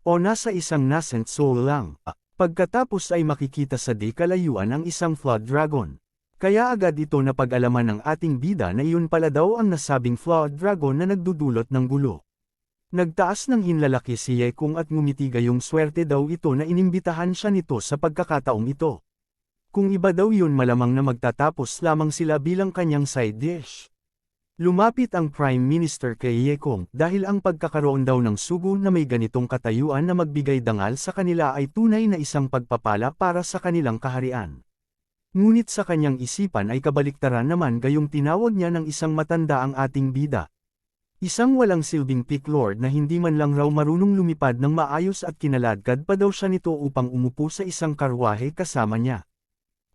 O nasa isang nascent soul lang? Pagkatapos ay makikita sa di kalayuan ang isang flood dragon. Kaya agad ito napag-alaman ng ating bida na iyon pala daw ang nasabing flood dragon na nagdudulot ng gulo. Nagtaas ng hinlalaki si Ye Kung at ngumiti gayong swerte daw ito na inimbitahan siya nito sa pagkakataong ito. Kung iba daw yun malamang na magtatapos lamang sila bilang kanyang side dish. Lumapit ang Prime Minister kay Ye Kung dahil ang pagkakaroon daw ng sugo na may ganitong katayuan na magbigay dangal sa kanila ay tunay na isang pagpapala para sa kanilang kaharian. Ngunit sa kanyang isipan ay kabaliktaran naman gayong tinawag niya ng isang matanda ang ating bida. Isang walang silbing pig lord na hindi man lang raw marunong lumipad ng maayos at kinaladkad pa daw siya nito upang umupo sa isang karwahe kasama niya.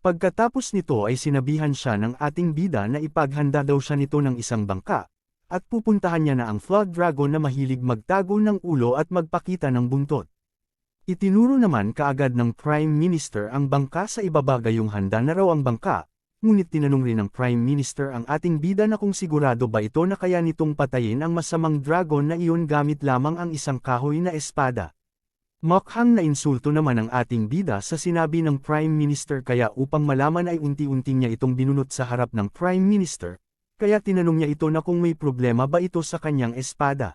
Pagkatapos nito ay sinabihan siya ng ating bida na ipaghanda daw siya nito ng isang bangka, at pupuntahan niya na ang flood dragon na mahilig magtago ng ulo at magpakita ng buntot. Itinuro naman kaagad ng Prime Minister ang bangka sa ibaba gayong handa na raw ang bangka, ngunit tinanong rin ng Prime Minister ang ating bida na kung sigurado ba ito na kaya nitong patayin ang masamang dragon na iyon gamit lamang ang isang kahoy na espada. Mukhang nainsulto naman ang ating bida sa sinabi ng Prime Minister kaya upang malaman ay unti-unti niya itong binunot sa harap ng Prime Minister, kaya tinanong niya ito na kung may problema ba ito sa kanyang espada.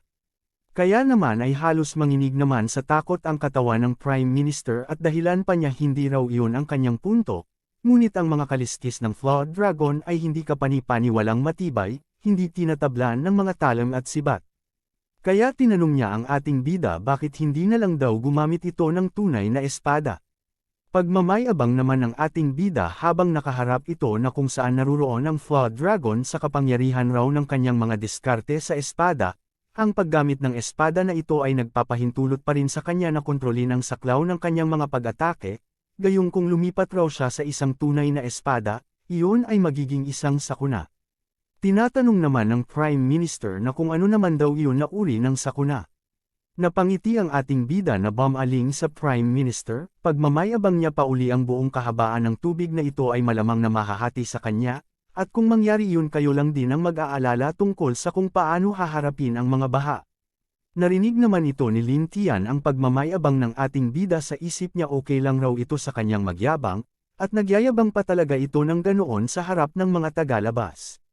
Kaya naman ay halos manginig naman sa takot ang katawan ng Prime Minister at dahilan pa niya hindi raw iyon ang kanyang punto, ngunit ang mga kaliskis ng flood dragon ay hindi kapani-paniwalang matibay, hindi tinatablan ng mga talam at sibat. Kaya tinanong niya ang ating bida bakit hindi na lang daw gumamit ito ng tunay na espada. Pagmamayabang naman ng ating bida habang nakaharap ito na kung saan naruroon ang flood dragon sa kapangyarihan raw ng kanyang mga diskarte sa espada. Ang paggamit ng espada na ito ay nagpapahintulot pa rin sa kanya na kontrolin ang saklaw ng kanyang mga pag-atake, gayong kung lumipat raw siya sa isang tunay na espada, iyon ay magiging isang sakuna. Tinatanong naman ng Prime Minister na kung ano naman daw iyon na uri ng sakuna. Napangiti ang ating bida na bumaling sa Prime Minister, pagmamayabang niya pa uli ang buong kahabaan ng tubig na ito ay malamang na mahahati sa kanya, at kung mangyari yun kayo lang din ang mag-aalala tungkol sa kung paano haharapin ang mga baha. Narinig naman ito ni Lin Tian ang pagmamayabang ng ating bida sa isip niya okay lang raw ito sa kanyang magyabang, at nagyayabang pa talaga ito ng ganoon sa harap ng mga tagalabas.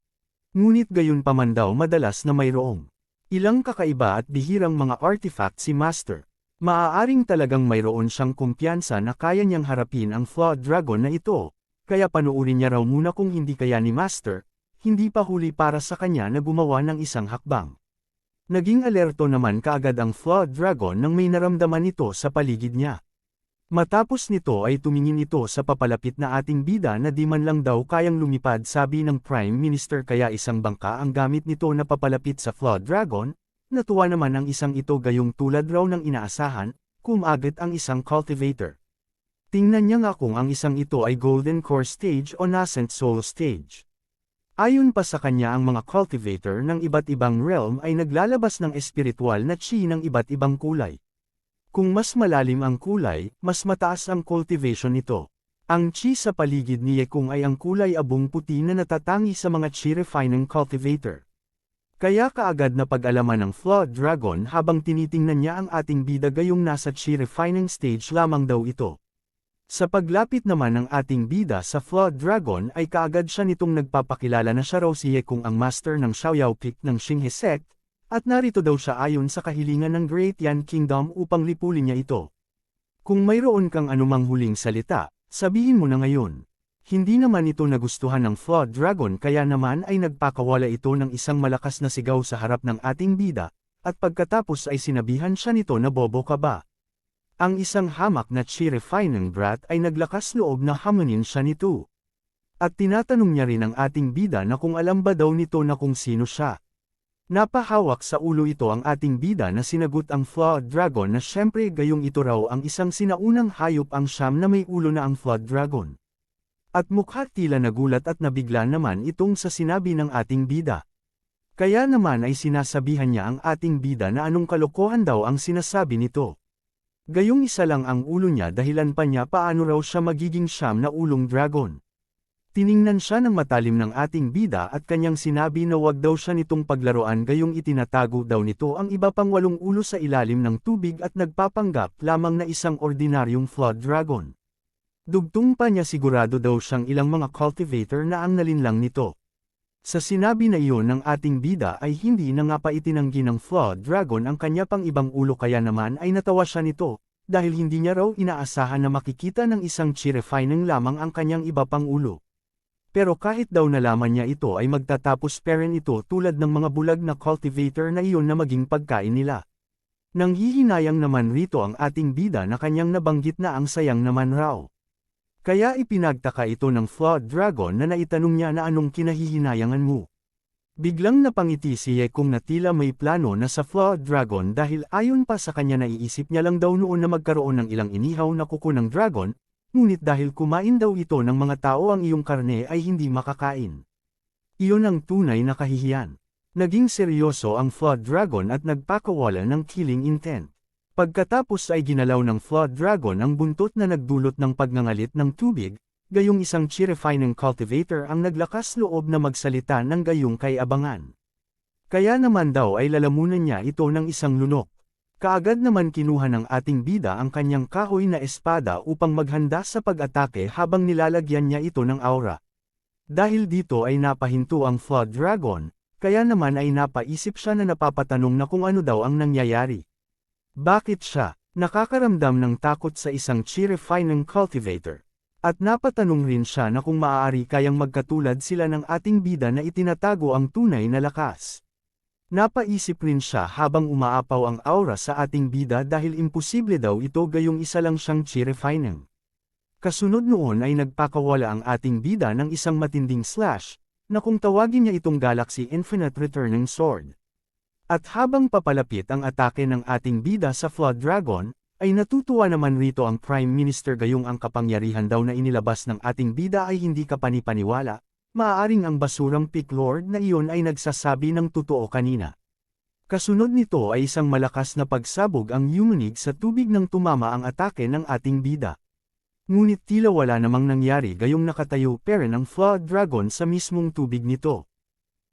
Ngunit gayon pa man daw madalas na mayroong ilang kakaiba at bihirang mga artifact si Master. Maaaring talagang mayroon siyang kumpiyansa na kaya niyang harapin ang flood dragon na ito. Kaya panuurin niya raw muna kung hindi kaya ni Master, hindi pa huli para sa kanya na gumawa ng isang hakbang. Naging alerto naman kaagad ang flood dragon nang may naramdaman ito sa paligid niya. Matapos nito ay tumingin ito sa papalapit na ating bida na di man lang daw kayang lumipad sabi ng Prime Minister kaya isang bangka ang gamit nito na papalapit sa flood dragon, natuwa naman ang isang ito gayong tulad raw ng inaasahan, kumagit ang isang cultivator. Tingnan niya nga kung ang isang ito ay Golden Core Stage o Nascent Soul Stage. Ayon pa sa kanya ang mga cultivator ng iba't ibang realm ay naglalabas ng espiritual na chi ng iba't ibang kulay. Kung mas malalim ang kulay, mas mataas ang cultivation nito. Ang chi sa paligid ni Yekung ay ang kulay abong puti na natatangi sa mga chi refining cultivator. Kaya kaagad na pag-alaman ng Flood Dragon habang tinitingnan niya ang ating bida gayong nasa chi refining stage lamang daw ito. Sa paglapit naman ng ating bida sa Flood Dragon ay kaagad siya nitong nagpapakilala na siya raw si Yekung ang master ng Xiaoyaopik ng Xinghe sect, at narito daw siya ayon sa kahilingan ng Great Yan Kingdom upang lipulin niya ito. Kung mayroon kang anumang huling salita, sabihin mo na ngayon. Hindi naman ito nagustuhan ng Flood Dragon kaya naman ay nagpakawala ito ng isang malakas na sigaw sa harap ng ating bida, at pagkatapos ay sinabihan siya nito na bobo ka ba. Ang isang hamak na chi refining brat ay naglakas loob na hamunin siya nito. At tinatanong niya rin ang ating bida na kung alam ba daw nito na kung sino siya. Napahawak sa ulo ito ang ating bida na sinagot ang Flood Dragon na syempre gayong ito raw ang isang sinaunang hayop ang siyam na may ulo na ang Flood Dragon. At mukha tila nagulat at nabigla naman itong sa sinabi ng ating bida. Kaya naman ay sinasabihan niya ang ating bida na anong kalokohan daw ang sinasabi nito. Gayong isa lang ang ulo niya dahilan pa niya paano raw siya magiging siyam na ulong dragon. Tiningnan siya ng matalim ng ating bida at kanyang sinabi na wag daw siya nitong paglaruan gayong itinatago daw nito ang iba pang 8 ulo sa ilalim ng tubig at nagpapanggap lamang na isang ordinaryong Flood Dragon. Dugtong pa niya sigurado daw siyang ilang mga cultivator na ang nalinlang nito. Sa sinabi na iyon ng ating bida ay hindi na nga pa itinanggi ng Flood Dragon ang kanya pang ibang ulo kaya naman ay natawa siya nito, dahil hindi niya raw inaasahan na makikita ng isang chi refining lamang ang kanyang iba pang ulo. Pero kahit daw nalaman niya ito ay magtatapos pa rin ito tulad ng mga bulag na cultivator na iyon na maging pagkain nila. Nanghihinayang naman rito ang ating bida na kanyang nabanggit na ang sayang naman raw. Kaya ipinagtaka ito ng Flood Dragon na naitanong niya na anong kinahihinayangan mo. Biglang napangiti si Yekung na tila may plano na sa Flood Dragon dahil ayon pa sa kanya naiisip niya lang daw noon na magkaroon ng ilang inihaw na kuko ng dragon, ngunit dahil kumain daw ito ng mga tao ang iyong karne ay hindi makakain. Iyon ang tunay na kahihiyan. Naging seryoso ang Flood Dragon at nagpakawala ng killing intent. Pagkatapos ay ginalaw ng Flood Dragon ang buntot na nagdulot ng pagngangalit ng tubig, gayong isang chi refining cultivator ang naglakas loob na magsalita ng gayong kay abangan. Kaya naman daw ay lalamunan niya ito ng isang lunok. Kaagad naman kinuha ng ating bida ang kanyang kahoy na espada upang maghanda sa pag-atake habang nilalagyan niya ito ng aura. Dahil dito ay napahinto ang Flood Dragon, kaya naman ay napaisip siya na napapatanong na kung ano daw ang nangyayari. Bakit siya nakakaramdam ng takot sa isang chi refining cultivator? At napatanong rin siya na kung maaari kayang magkatulad sila ng ating bida na itinatago ang tunay na lakas. Napaisip rin siya habang umaapaw ang aura sa ating bida dahil imposible daw ito gayong isa lang siyang chi refining. Kasunod noon ay nagpakawala ang ating bida ng isang matinding slash, na kung tawagin niya itong Galaxy Infinite Returning Sword. At habang papalapit ang atake ng ating bida sa Flood Dragon, ay natutuwa naman rito ang Prime Minister gayong ang kapangyarihan daw na inilabas ng ating bida ay hindi kapanipaniwala. Maaaring ang basurang Pig Lord na iyon ay nagsasabi ng totoo kanina. Kasunod nito ay isang malakas na pagsabog ang yumunig sa tubig nang tumama ang atake ng ating bida. Ngunit tila wala namang nangyari gayong nakatayo pa rin ang Flood Dragon sa mismong tubig nito.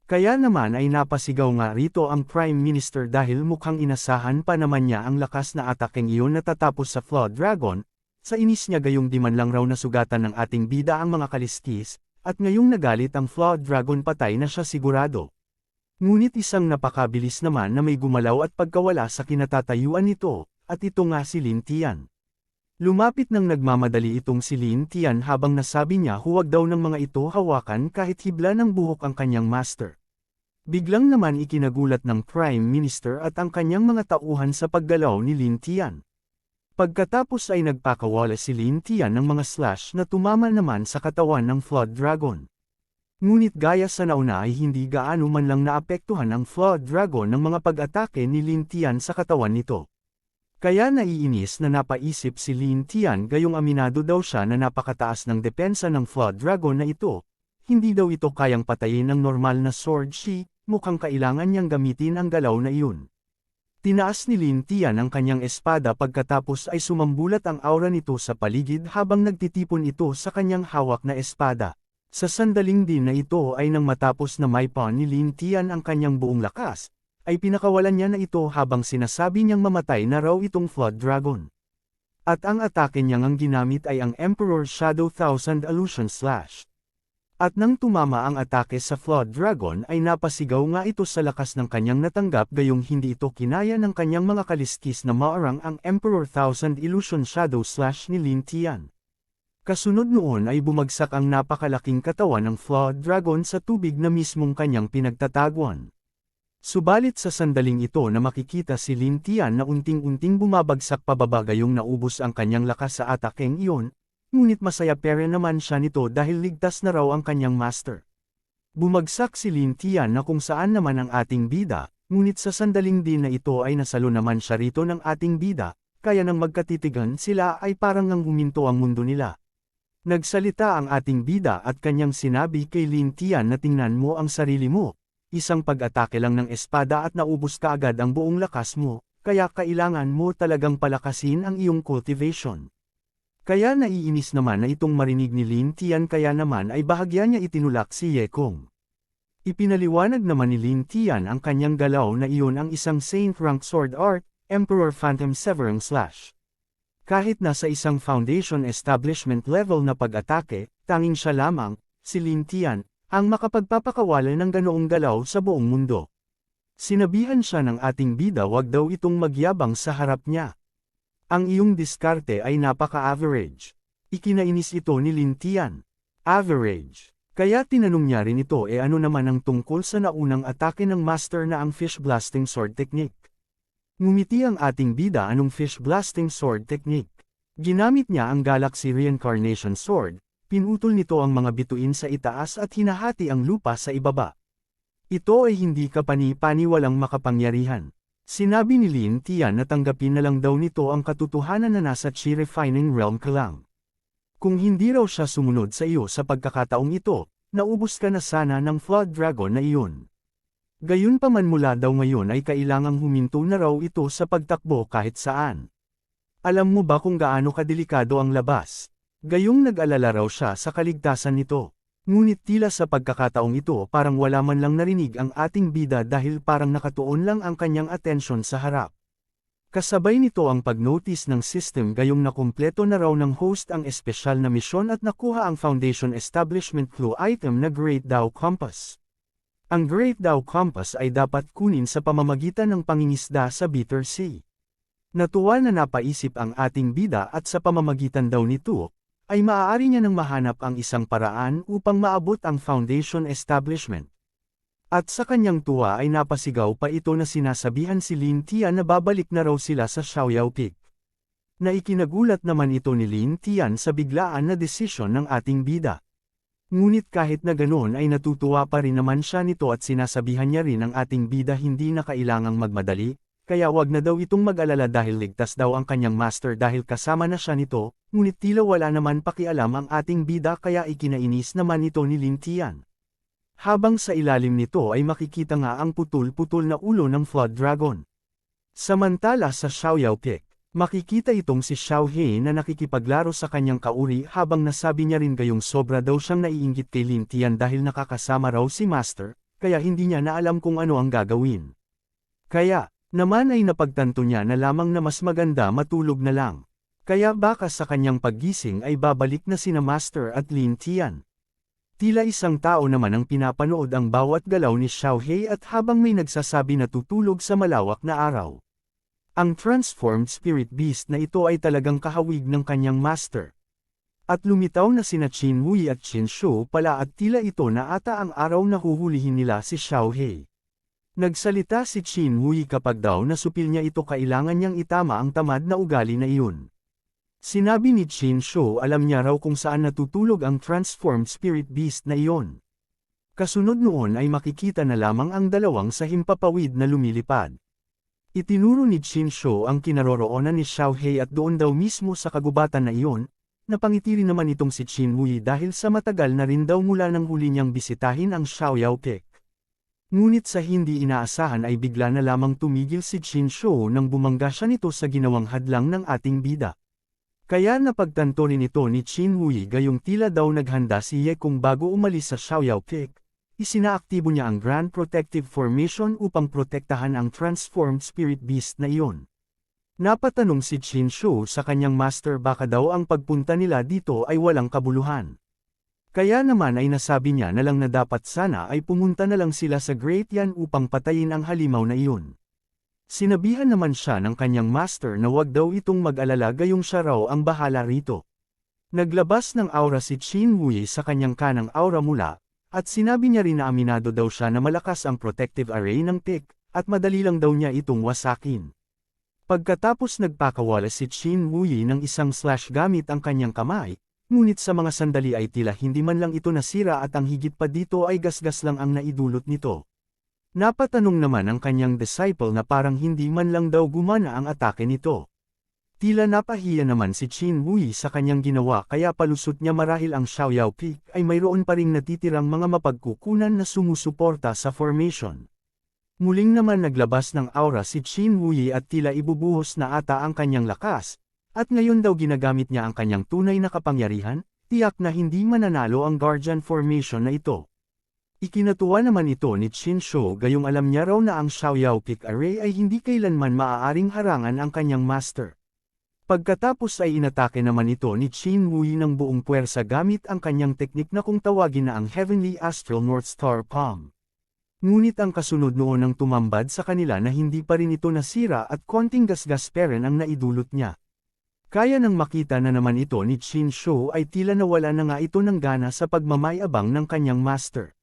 Kaya naman ay napasigaw nga rito ang Prime Minister dahil mukhang inasahan pa naman niya ang lakas na atakeng iyon na tatapos sa Flood Dragon, sa inis niya gayong di man lang raw nasugatan ng ating bida ang mga kaliskis, at ngayong nagalit ang Flood Dragon patay na siya sigurado. Ngunit isang napakabilis naman na may gumalaw at pagkawala sa kinatatayuan nito, at ito nga si Lin Tian. Lumapit nang nagmamadali itong si Lin Tian habang nasabi niya huwag daw ng mga ito hawakan kahit hibla ng buhok ang kanyang master. Biglang naman ikinagulat ng Prime Minister at ang kanyang mga tauhan sa paggalaw ni Lin Tian. Pagkatapos ay nagpakawala si Lin Tian ng mga slash na tumama naman sa katawan ng Flood Dragon. Ngunit gaya sa nauna ay hindi gaano man lang naapektuhan ang Flood Dragon ng mga pag-atake ni Lin Tian sa katawan nito. Kaya naiinis na napaisip si Lin Tian gayong aminado daw siya na napakataas ng depensa ng Flood Dragon na ito, hindi daw ito kayang patayin ng normal na sword shi, mukhang kailangan niyang gamitin ang galaw na iyon. Tinaas ni Lin Tian ang kanyang espada pagkatapos ay sumambulat ang aura nito sa paligid habang nagtitipon ito sa kanyang hawak na espada. Sa sandaling din na ito ay nang matapos na maipon ni Lin Tian ang kanyang buong lakas, ay pinakawalan niya na ito habang sinasabi niyang mamatay na raw itong Flood Dragon. At ang atake niyang ang ginamit ay ang Emperor Shadow Thousand Illusion Slash. At nang tumama ang atake sa Flood Dragon ay napasigaw nga ito sa lakas ng kanyang natanggap gayong hindi ito kinaya ng kanyang mga kaliskis na maarang ang Emperor Thousand Illusion Shadow Slash ni Lin Tian. Kasunod noon ay bumagsak ang napakalaking katawan ng Flood Dragon sa tubig na mismong kanyang pinagtataguan. Subalit sa sandaling ito na makikita si Lin Tian na unting-unting bumabagsak pababa gayong naubos ang kanyang lakas sa atakeng iyon, ngunit masaya pere naman siya nito dahil ligtas na raw ang kanyang master. Bumagsak si Lin Tian na kung saan naman ang ating bida, ngunit sa sandaling din na ito ay nasalo naman siya rito ng ating bida, kaya nang magkatitigan sila ay parang nang huminto ang mundo nila. Nagsalita ang ating bida at kanyang sinabi kay Lin Tian na tingnan mo ang sarili mo, isang pag-atake lang ng espada at naubos ka agad ang buong lakas mo, kaya kailangan mo talagang palakasin ang iyong cultivation. Kaya naiinis naman na itong marinig ni Lin Tian kaya naman ay bahagya niya itinulak si Ye Kong. Ipinaliwanag naman ni Lin Tian ang kanyang galaw na iyon ang isang Saint Rank Sword Art, Emperor Phantom Severing Slash. Kahit nasa isang foundation establishment level na pag-atake, tanging siya lamang, si Lin Tian, ang makapagpapakawala ng ganoong galaw sa buong mundo. Sinabihan siya ng ating bida wag daw itong magyabang sa harap niya. Ang iyong diskarte ay napaka-average. Ikinainis ito ni Lin Tian. Average. Kaya tinanong niya rin ito ano naman ang tungkol sa naunang atake ng master na ang Fish Blasting Sword Technique. Ngumiti ang ating bida anong Fish Blasting Sword Technique. Ginamit niya ang Galaxy Reincarnation Sword, pinutol nito ang mga bituin sa itaas at hinahati ang lupa sa ibaba. Ito ay hindi kapani-pani walang makapangyarihan. Sinabi ni Lin Tian na tanggapin na lang daw nito ang katotohanan na nasa Chi Refining Realm ka lang. Kung hindi raw siya sumunod sa iyo sa pagkakataong ito, naubos ka na sana ng Flood Dragon na iyon. Gayunpaman mula daw ngayon ay kailangang huminto na raw ito sa pagtakbo kahit saan. Alam mo ba kung gaano kadelikado ang labas? Gayong nag-alala raw siya sa kaligtasan nito. Ngunit tila sa pagkakataong ito parang wala man lang narinig ang ating bida dahil parang nakatuon lang ang kanyang atensyon sa harap. Kasabay nito ang pag-notice ng system gayong nakumpleto na raw ng host ang espesyal na misyon at nakuha ang Foundation Establishment Clue item na Great Dao Compass. Ang Great Dao Compass ay dapat kunin sa pamamagitan ng pangingisda sa Bitter Sea. Natuwa na napaisip ang ating bida at sa pamamagitan daw nito, ay maaari niya nang mahanap ang isang paraan upang maabot ang foundation establishment. At sa kanyang tuwa ay napasigaw pa ito na sinasabihan si Lin Tian na babalik na raw sila sa Xiaoyao Peak. Naikinagulat naman ito ni Lin Tian sa biglaan na desisyon ng ating bida. Ngunit kahit na ganoon ay natutuwa pa rin naman siya nito at sinasabihan niya rin ang ating bida hindi na kailangang magmadali, kaya wag na daw itong mag-alala dahil ligtas daw ang kanyang master dahil kasama na siya nito, ngunit tila wala naman pakialam ang ating bida kaya ikinainis naman ito ni Lin Tian. Habang sa ilalim nito ay makikita nga ang putol-putol na ulo ng Flood Dragon. Samantala sa Xiaoyao Peak, makikita itong si Xiao He na nakikipaglaro sa kanyang kauri habang nasabi niya rin gayong sobra daw siyang naiinggit kay Lin Tian dahil nakakasama raw si master, kaya hindi niya na alam kung ano ang gagawin. Kaya, naman ay napagtanto niya na lamang na mas maganda matulog na lang. Kaya baka sa kanyang paggising ay babalik na sina Master at Lin Tian. Tila isang tao naman ang pinapanood ang bawat galaw ni Xiao He at habang may nagsasabi na tutulog sa malawak na araw. Ang transformed spirit beast na ito ay talagang kahawig ng kanyang master. At lumitaw na sina Qin Wei at Qin Shu pala at tila ito na ata ang araw na huhulihin nila si Xiao He. Nagsalita si Qin Wei kapag daw nasupil niya ito kailangan niyang itama ang tamad na ugali na iyon. Sinabi ni Qin Shu alam niya raw kung saan natutulog ang transformed spirit beast na iyon. Kasunod noon ay makikita na lamang ang dalawang sa himpapawid na lumilipad. Itinuro ni Qin Shu ang kinaroroonan ni Xiao He at doon daw mismo sa kagubatan na iyon, napangiti rin naman itong si Qin Wei dahil sa matagal na rin daw mula nang huli niyang bisitahin ang Xiaoyao Peak. Ngunit sa hindi inaasahan ay bigla na lamang tumigil si Qin Shou nang bumangga siya nito sa ginawang hadlang ng ating bida. Kaya napagtanto rin ito ni Qin Hui gayong tila daw naghanda si Ye Kung bago umalis sa Xiaoyao Peak, isinaaktibo niya ang Grand Protective Formation upang protektahan ang transformed spirit beast na iyon. Napatanong si Qin Shou sa kanyang master baka daw ang pagpunta nila dito ay walang kabuluhan. Kaya naman ay nasabi niya na lang na dapat sana ay pumunta na lang sila sa Great Yan upang patayin ang halimaw na iyon. Sinabihan naman siya ng kanyang master na wag daw itong mag-alala gayong siya raw ang bahala rito. Naglabas ng aura si Qin Hui sa kanyang kanang aura mula, at sinabi niya rin na aminado daw siya na malakas ang protective array ng Peak, at madali lang daw niya itong wasakin. Pagkatapos nagpakawala si Qin Hui ng isang slash gamit ang kanyang kamay, ngunit sa mga sandali ay tila hindi man lang ito nasira at ang higit pa dito ay gasgas lang ang naidulot nito. Napatanong naman ang kanyang disciple na parang hindi man lang daw gumana ang atake nito. Tila napahiya naman si Qin Hui sa kanyang ginawa kaya palusot niya marahil ang Xiaoyao Peak ay mayroon pa ring natitirang mga mapagkukunan na sumusuporta sa formation. Muling naman naglabas ng aura si Qin Hui at tila ibubuhos na ata ang kanyang lakas, at ngayon daw ginagamit niya ang kanyang tunay na kapangyarihan, tiyak na hindi mananalo ang Guardian Formation na ito. Ikinatuwa naman ito ni Qin Shou gayong alam niya raw na ang Xiaoyao Peak Array ay hindi kailanman maaaring harangan ang kanyang master. Pagkatapos ay inatake naman ito ni Qin Hui ng buong puwersa gamit ang kanyang teknik na kung tawagin na ang Heavenly Astral North Star Palm. Ngunit ang kasunod noon ang tumambad sa kanila na hindi pa rin ito nasira at konting gasgas pa rin ang naidulot niya. Kaya nang makita na naman ito ni Qin Shou ay tila nawala na nga ito ng gana sa pagmamayabang ng kanyang master.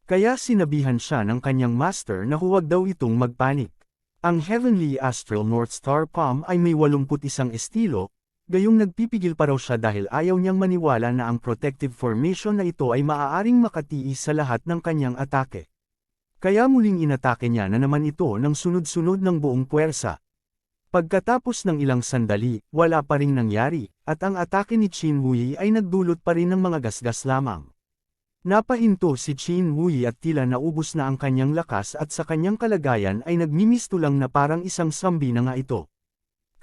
Kaya sinabihan siya ng kanyang master na huwag daw itong magpanik. Ang Heavenly Astral North Star Palm ay may 81 estilo, gayong nagpipigil pa raw siya dahil ayaw niyang maniwala na ang protective formation na ito ay maaaring makatiis sa lahat ng kanyang atake. Kaya muling inatake niya na naman ito ng sunod-sunod ng buong puwersa. Pagkatapos ng ilang sandali, wala pa ring nangyari, at ang atake ni Qin Hui ay nagdulot pa rin ng mga gasgas lamang. Napahinto si Qin Hui at tila naubos na ang kanyang lakas at sa kanyang kalagayan ay nagmimisto lang na parang isang zombie na nga ito.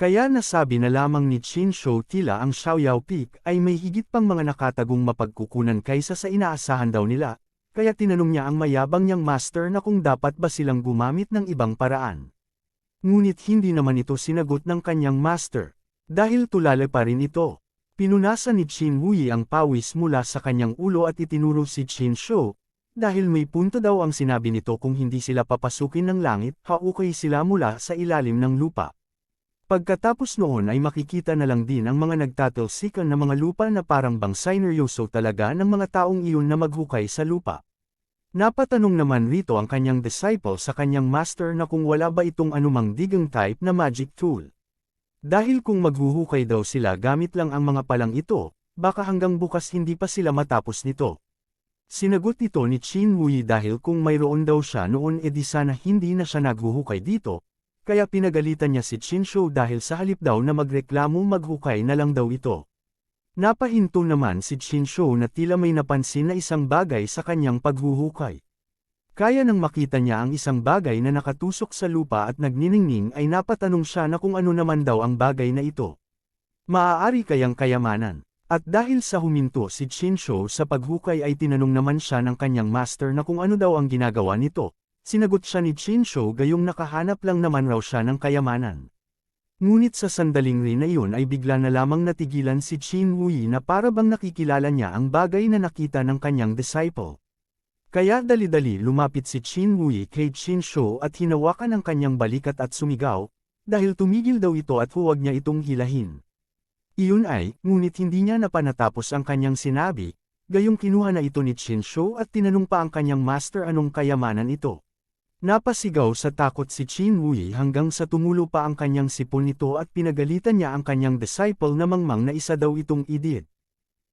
Kaya nasabi na lamang ni Qin Shou tila ang Xiaoyao Peak ay may higit pang mga nakatagong mapagkukunan kaysa sa inaasahan daw nila, kaya tinanong niya ang mayabang niyang master na kung dapat ba silang gumamit ng ibang paraan. Ngunit hindi naman ito sinagot ng kanyang master, dahil tulala pa rin ito. Pinunasan ni Qin Hui ang pawis mula sa kanyang ulo at itinuro si Qin Shou, dahil may punto daw ang sinabi nito kung hindi sila papasukin ng langit, haukay sila mula sa ilalim ng lupa. Pagkatapos noon ay makikita na lang din ang mga nagtatalsikan na mga lupa na parang bang sineryoso talaga ng mga taong iyon na maghukay sa lupa. Napatanong naman rito ang kanyang disciple sa kanyang master na kung wala ba itong anumang digging type na magic tool. Dahil kung maghuhukay daw sila gamit lang ang mga palang ito, baka hanggang bukas hindi pa sila matapos nito. Sinagot ito ni Qin Hui dahil kung mayroon daw siya noon edi sana hindi na siya naghuhukay dito, kaya pinagalitan niya si Qin Shou dahil sa halip daw na magreklamo maghukay na lang daw ito. Napahinto naman si Qin Shou na tila may napansin na isang bagay sa kanyang paghuhukay. Kaya nang makita niya ang isang bagay na nakatusok sa lupa at nagniningning ay napatanong siya na kung ano naman daw ang bagay na ito. Maaari kayang kayamanan. At dahil sa huminto si Qin Shou sa paghukay ay tinanong naman siya ng kanyang master na kung ano daw ang ginagawa nito. Sinagot siya ni Qin Shou gayong nakahanap lang naman raw siya ng kayamanan. Ngunit sa sandaling rin na iyon ay bigla na lamang natigilan si Qin Hui na para bang nakikilala niya ang bagay na nakita ng kanyang disciple. Kaya dali-dali lumapit si Qin Hui kay Qin Shou at hinawakan ang kanyang balikat at sumigaw, dahil tumigil daw ito at huwag niya itong hilahin. Iyon ay, ngunit hindi niya napanatapos ang kanyang sinabi, gayong kinuha na ito ni Qin Shou at tinanong pa ang kanyang master anong kayamanan ito. Napasigaw sa takot si Qin Hui hanggang sa tumulo pa ang kanyang sipon nito at pinagalitan niya ang kanyang disciple na mangmang na isa daw itong idiot.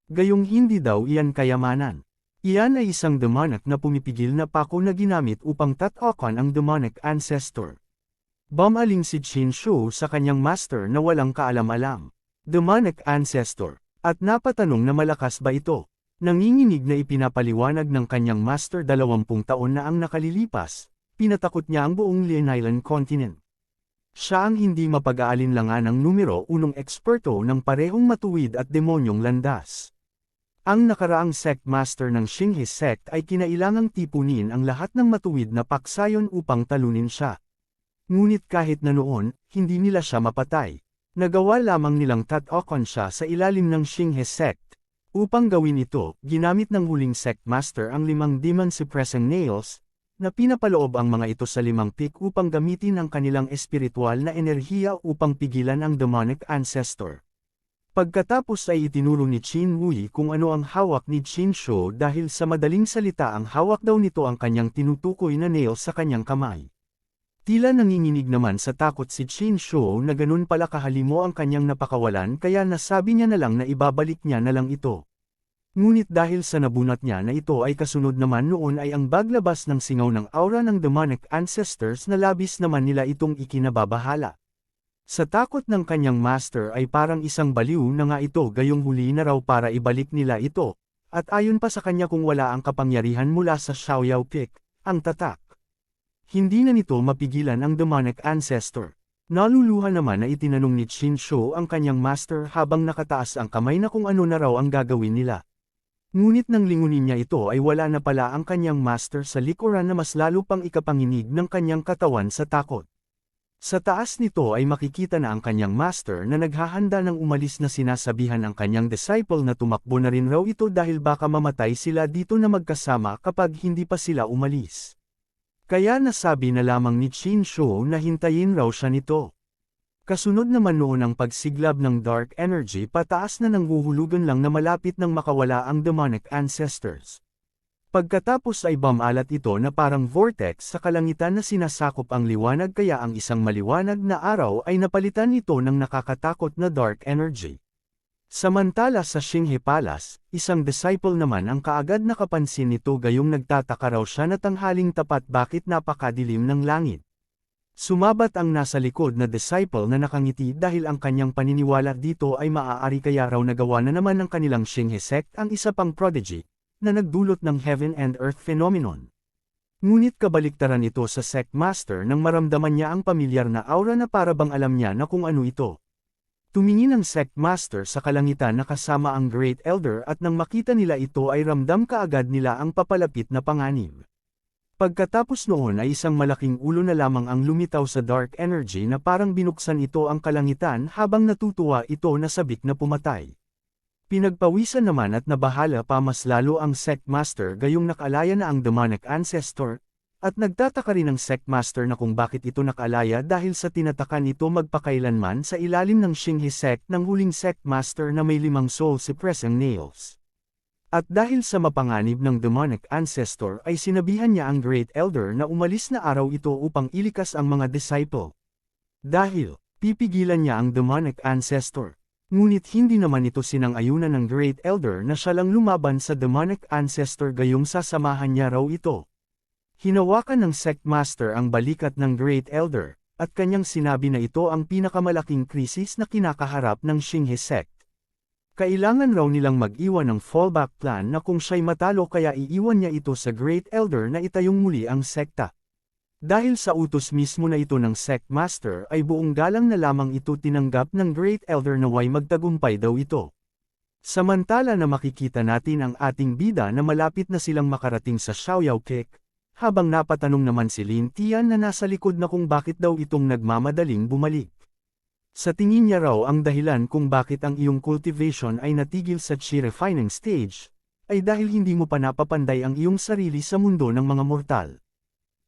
Gayong hindi daw iyan kayamanan. Iyan ay isang demonic na pumipigil na pako na ginamit upang tatakan ang demonic ancestor. Bumaling si Qin Shou sa kanyang master na walang kaalam-alam. Demonic ancestor. At napatanong na malakas ba ito? Nanginginig na ipinapaliwanag ng kanyang master 20 taon na ang nakalilipas, pinatakot niya ang buong Lin continent. Siya ang hindi mapag-aalinlangan ng numero unong eksperto ng parehong matuwid at demonyong landas. Ang nakaraang sect master ng Xinghe sect ay kinailangang tipunin ang lahat ng matuwid na paksayon upang talunin siya. Ngunit kahit na noon, hindi nila siya mapatay. Nagawa lamang nilang tatokon siya sa ilalim ng Xinghe sect. Upang gawin ito, ginamit ng huling sect master ang 5 demon suppressing nails, na pinapaloob ang mga ito sa 5 peak upang gamitin ang kanilang espiritual na enerhiya upang pigilan ang demonic ancestor. Pagkatapos ay itinuro ni Qin Wei kung ano ang hawak ni Qin Shou dahil sa madaling salita ang hawak daw nito ang kanyang tinutukoy na nail sa kanyang kamay. Tila nanginginig naman sa takot si Qin Shou na ganun pala kahalimo ang kanyang napakawalan kaya nasabi niya na lang na ibabalik niya na lang ito. Ngunit dahil sa nabunot niya na ito ay kasunod naman noon ay ang baglabas ng singaw ng aura ng demonic ancestors na labis naman nila itong ikinababahala. Sa takot ng kanyang master ay parang isang baliw na nga ito gayong huli na raw para ibalik nila ito, at ayon pa sa kanya kung wala ang kapangyarihan mula sa Xiaoyao Peak, ang tatak. Hindi na nito mapigilan ang demonic ancestor. Naluluha naman na itinanong ni Qin Shou ang kanyang master habang nakataas ang kamay na kung ano na raw ang gagawin nila. Ngunit nang lingunin niya ito ay wala na pala ang kanyang master sa likuran na mas lalo pang ikapanginig ng kanyang katawan sa takot. Sa taas nito ay makikita na ang kanyang master na naghahanda ng umalis na sinasabihan ang kanyang disciple na tumakbo na rin raw ito dahil baka mamatay sila dito na magkasama kapag hindi pa sila umalis. Kaya nasabi na lamang ni Qin Shou na hintayin raw siya nito. Kasunod naman noon ang pagsiglab ng dark energy pataas na nanghuhulugan lang na malapit nang makawala ang demonic ancestors. Pagkatapos ay bumalat ito na parang vortex sa kalangitan na sinasakop ang liwanag kaya ang isang maliwanag na araw ay napalitan ito ng nakakatakot na dark energy. Samantala sa Xinghe Palace, isang disciple naman ang kaagad nakapansin nito gayong nagtataka raw siya na tanghaling tapat bakit napakadilim ng langit. Sumabat ang nasa likod na disciple na nakangiti dahil ang kanyang paniniwala dito ay maaari kaya raw nagawa na naman ng kanilang Xinghe sect ang isa pang prodigy, na nagdulot ng heaven and earth phenomenon. Ngunit kabaliktaran ito sa sect master nang maramdaman niya ang pamilyar na aura na para bang alam niya na kung ano ito. Tumingin ang sect master sa kalangitan na kasama ang Great Elder at nang makita nila ito ay ramdam kaagad nila ang papalapit na panganib. Pagkatapos noon ay isang malaking ulo na lamang ang lumitaw sa dark energy na parang binuksan ito ang kalangitan habang natutuwa ito na sabik na pumatay. Pinagpawisan naman at nabahala pa mas lalo ang sect master gayong nakalaya na ang demonic ancestor, at nagtataka rin ang sect master na kung bakit ito nakalaya dahil sa tinatakan ito magpakailanman sa ilalim ng Xinghe sect ng huling sect master na may 5 soul suppressing nails. At dahil sa mapanganib ng demonic ancestor ay sinabihan niya ang Great Elder na umalis na araw ito upang ilikas ang mga disciple. Dahil, pipigilan niya ang demonic ancestor. Ngunit hindi naman ito sinang-ayunan ng Great Elder na siya lang lumaban sa demonic ancestor gayong sasamahan niya raw ito. Hinawakan ng sect master ang balikat ng Great Elder, at kanyang sinabi na ito ang pinakamalaking krisis na kinakaharap ng Xinghe sect. Kailangan raw nilang mag-iwan ng fallback plan na kung siya'y matalo kaya iiwan niya ito sa Great Elder na itayong muli ang sekta. Dahil sa utos mismo na ito ng sect master ay buong galang na lamang ito tinanggap ng Great Elder na way magtagumpay daw ito. Samantala na makikita natin ang ating bida na malapit na silang makarating sa Xiaoyao Peak, habang napatanong naman si Lin Tian na nasa likod na kung bakit daw itong nagmamadaling bumalik. Sa tingin niya raw ang dahilan kung bakit ang iyong cultivation ay natigil sa chi refining stage, ay dahil hindi mo pa napapanday ang iyong sarili sa mundo ng mga mortal.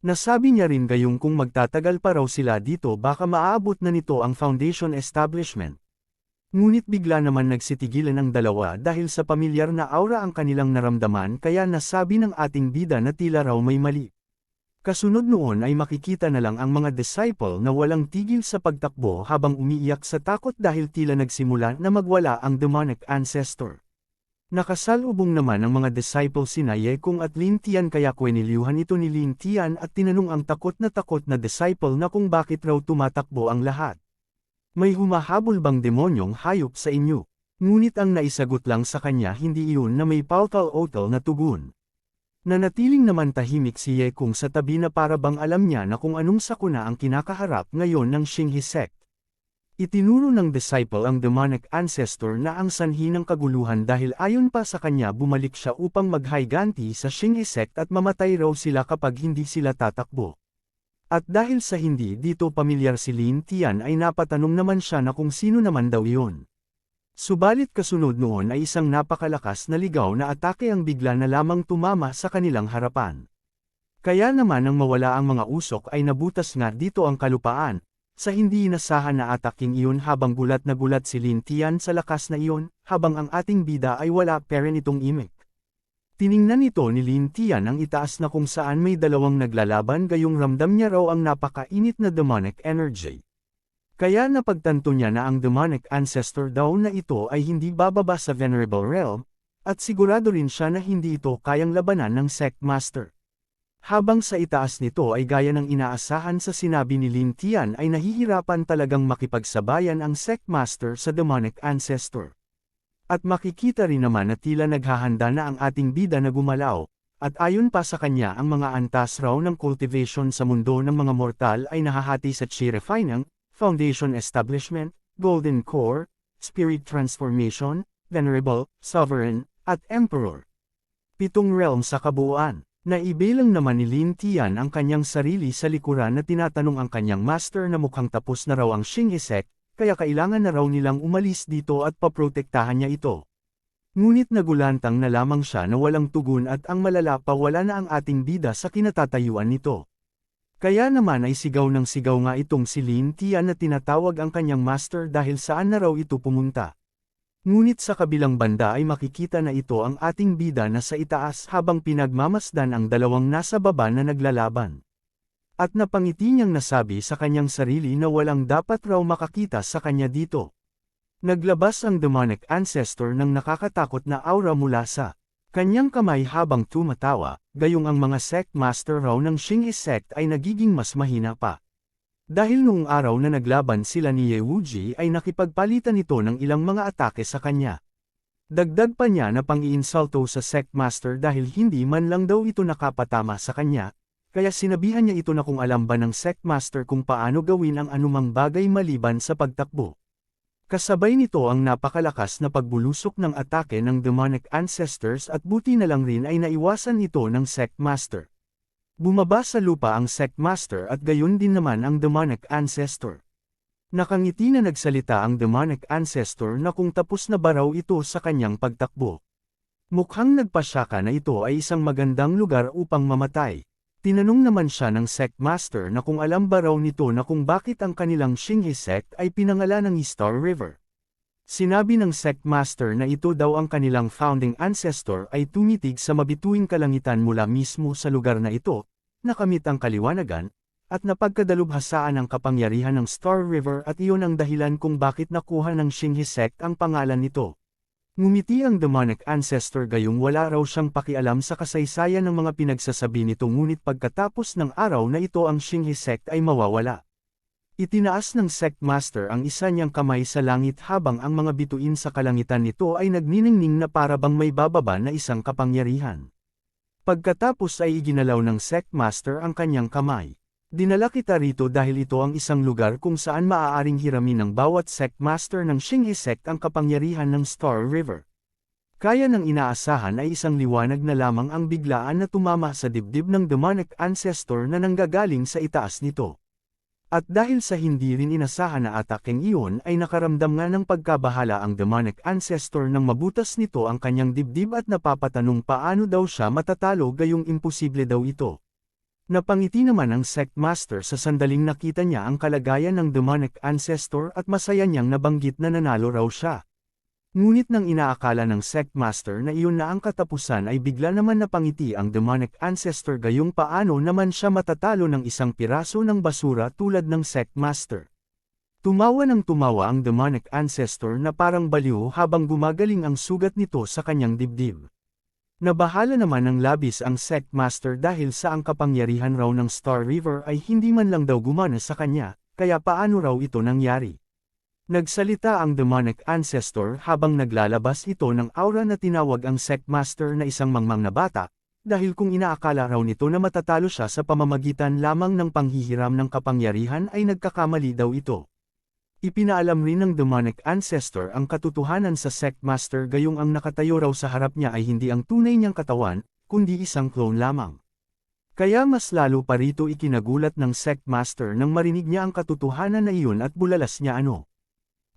Nasabi niya rin gayong kung magtatagal pa raw sila dito baka maaabot na nito ang foundation establishment. Ngunit bigla naman nagsitigilan ang dalawa dahil sa pamilyar na aura ang kanilang naramdaman kaya nasabi ng ating bida na tila raw may mali. Kasunod noon ay makikita na lang ang mga disciple na walang tigil sa pagtakbo habang umiiyak sa takot dahil tila nagsimula na magwala ang demonic ancestor. Nakasalubong naman ang mga disciple sina Ye Kung at Lin Tian kaya kwenilyuhan ito ni Lin Tian at tinanong ang takot na disciple na kung bakit raw tumatakbo ang lahat. May humahabol bang demonyong hayop sa inyo? Ngunit ang naisagot lang sa kanya hindi iyon na may pautal-utal na tugon. Nanatiling naman tahimik si Ye Kung sa tabi na para bang alam niya na kung anong sakuna ang kinakaharap ngayon ng Xinghe sect. Itinuro ng disciple ang demonic ancestor na ang sanhi ng kaguluhan dahil ayon pa sa kanya bumalik siya upang maghayganti sa Xinghe sect at mamatay raw sila kapag hindi sila tatakbo. At dahil sa hindi dito pamilyar si Lin Tian ay napatanong naman siya na kung sino naman daw iyon. Subalit kasunod noon ay isang napakalakas na ligaw na atake ang bigla na lamang tumama sa kanilang harapan. Kaya naman nang mawala ang mga usok ay nabutas nga dito ang kalupaan, sa hindi inasahan na ataking iyon habang gulat na gulat si Lin Tian sa lakas na iyon, habang ang ating bida ay wala pa rin itong imik. Tiningnan ito ni Lin Tian ang itaas na kung saan may dalawang naglalaban gayong ramdam niya raw ang napakainit na demonic energy. Kaya napagtanto niya na ang demonic ancestor daw na ito ay hindi bababa sa Venerable Realm, at sigurado rin siya na hindi ito kayang labanan ng Sect Master. Habang sa itaas nito ay gaya ng inaasahan sa sinabi ni Lin Tian ay nahihirapan talagang makipagsabayan ang Sect Master sa demonic ancestor. At makikita rin naman na tila naghahanda na ang ating bida na gumalaw, at ayon pa sa kanya ang mga antas raw ng cultivation sa mundo ng mga mortal ay nahahati sa Chi Refining, Foundation Establishment, Golden Core, Spirit Transformation, Venerable, Sovereign, at Emperor. 7 realm sa kabuuan. Naibilang naman ni Lin Tian ang kanyang sarili sa likuran na tinatanong ang kanyang master na mukhang tapos na raw ang Xinghe sect, kaya kailangan na raw nilang umalis dito at paprotektahan niya ito. Ngunit nagulantang na lamang siya na walang tugon at ang malala pa wala na ang ating bida sa kinatatayuan nito. Kaya naman ay sigaw ng sigaw nga itong si Lin Tian na tinatawag ang kanyang master dahil saan na raw ito pumunta. Ngunit sa kabilang banda ay makikita na ito ang ating bida na sa itaas habang pinagmamasdan ang dalawang nasa baba na naglalaban. At napangiti niyang nasabi sa kanyang sarili na walang dapat raw makakita sa kanya dito. Naglabas ang demonic ancestor ng nakakatakot na aura mula sa kanyang kamay habang tumatawa, gayong ang mga sect master raw ng Xinghe sect ay nagiging mas mahina pa. Dahil noong araw na naglaban sila ni Ye Wuji ay nakipagpalitan ito ng ilang mga atake sa kanya. Dagdag pa niya na pang-iinsulto sa sect master dahil hindi man lang daw ito nakapatama sa kanya, kaya sinabihan niya ito na kung alam ba ng sect master kung paano gawin ang anumang bagay maliban sa pagtakbo. Kasabay nito ang napakalakas na pagbulusok ng atake ng demonic ancestors at buti na lang rin ay naiwasan ito ng sect master. Bumaba sa lupa ang sect master at gayon din naman ang demonic ancestor. Nakangiti na nagsalita ang demonic ancestor na kung tapos na ba raw ito sa kanyang pagtakbo. Mukhang nagpasyaka na ito ay isang magandang lugar upang mamatay. Tinanong naman siya ng sect master na kung alam ba raw nito na kung bakit ang kanilang Xinghe sect ay pinangalan ng Star River. Sinabi ng sect master na ito daw ang kanilang founding ancestor ay tumitig sa mabituing kalangitan mula mismo sa lugar na ito, nakamit ang kaliwanagan, at napagkadalubhasaan ang kapangyarihan ng Star River at iyon ang dahilan kung bakit nakuha ng Xinghe sect ang pangalan nito. Ngumiti ang demonic ancestor gayong wala raw siyang pakialam sa kasaysayan ng mga pinagsasabi nito ngunit pagkatapos ng araw na ito ang Xinghe sect ay mawawala. Itinaas ng sect master ang isa niyang kamay sa langit habang ang mga bituin sa kalangitan nito ay nagniningning na para bang may bababa na isang kapangyarihan. Pagkatapos ay iginalaw ng sect master ang kanyang kamay. Dinala kita rito dahil ito ang isang lugar kung saan maaaring hiramin ng bawat sect master ng Xinghe sect ang kapangyarihan ng Star River. Kaya ng inaasahan ay isang liwanag na lamang ang biglaan na tumama sa dibdib ng demonic ancestor na nanggagaling sa itaas nito. At dahil sa hindi rin inasahan na atakeng iyon ay nakaramdam nga ng pagkabahala ang demonic ancestor nang mabutas nito ang kanyang dibdib at napapatanong paano daw siya matatalo gayong imposible daw ito. Napangiti naman ang sect master sa sandaling nakita niya ang kalagayan ng demonic ancestor at masaya niyang nabanggit na nanalo raw siya. Ngunit nang inaakala ng sect master na iyon na ang katapusan ay bigla naman napangiti ang demonic ancestor gayong paano naman siya matatalo ng isang piraso ng basura tulad ng sect master. Tumawa ng tumawa ang demonic ancestor na parang baliw habang gumagaling ang sugat nito sa kanyang dibdib. Nabahala naman ng labis ang sect master dahil sa ang kapangyarihan raw ng Star River ay hindi man lang daw gumana sa kanya, kaya paano raw ito nangyari. Nagsalita ang demonic ancestor habang naglalabas ito ng aura na tinawag ang Sectmaster na isang mangmang na bata, dahil kung inaakala raw nito na matatalo siya sa pamamagitan lamang ng panghihiram ng kapangyarihan ay nagkakamali daw ito. Ipinaalam rin ng demonic ancestor ang katotohanan sa Sectmaster gayong ang nakatayo raw sa harap niya ay hindi ang tunay niyang katawan, kundi isang clone lamang. Kaya mas lalo pa rito ikinagulat ng Sectmaster nang marinig niya ang katotohanan na iyon at bulalas niya ano.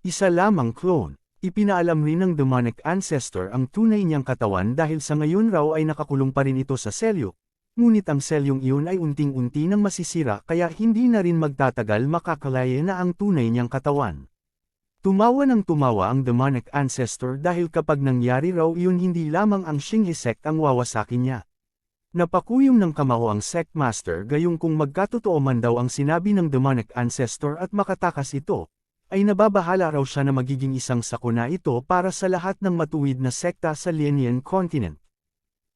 Isa lamang clone. Ipinaalam rin ng demonic ancestor ang tunay niyang katawan dahil sa ngayon raw ay nakakulong pa rin ito sa selyo, ngunit ang selyong iyon ay unting-unti nang masisira kaya hindi na rin magtatagal makakalaya na ang tunay niyang katawan. Tumawa ng tumawa ang demonic ancestor dahil kapag nangyari raw iyon hindi lamang ang Xinghe sect ang wawasakin niya. Napakuyom ng kamao ang Sectmaster gayong kung magkatotoo man daw ang sinabi ng demonic ancestor at makatakas ito, ay nababahala raw siya na magiging isang sakuna ito para sa lahat ng matuwid na sekta sa Lianian Continent.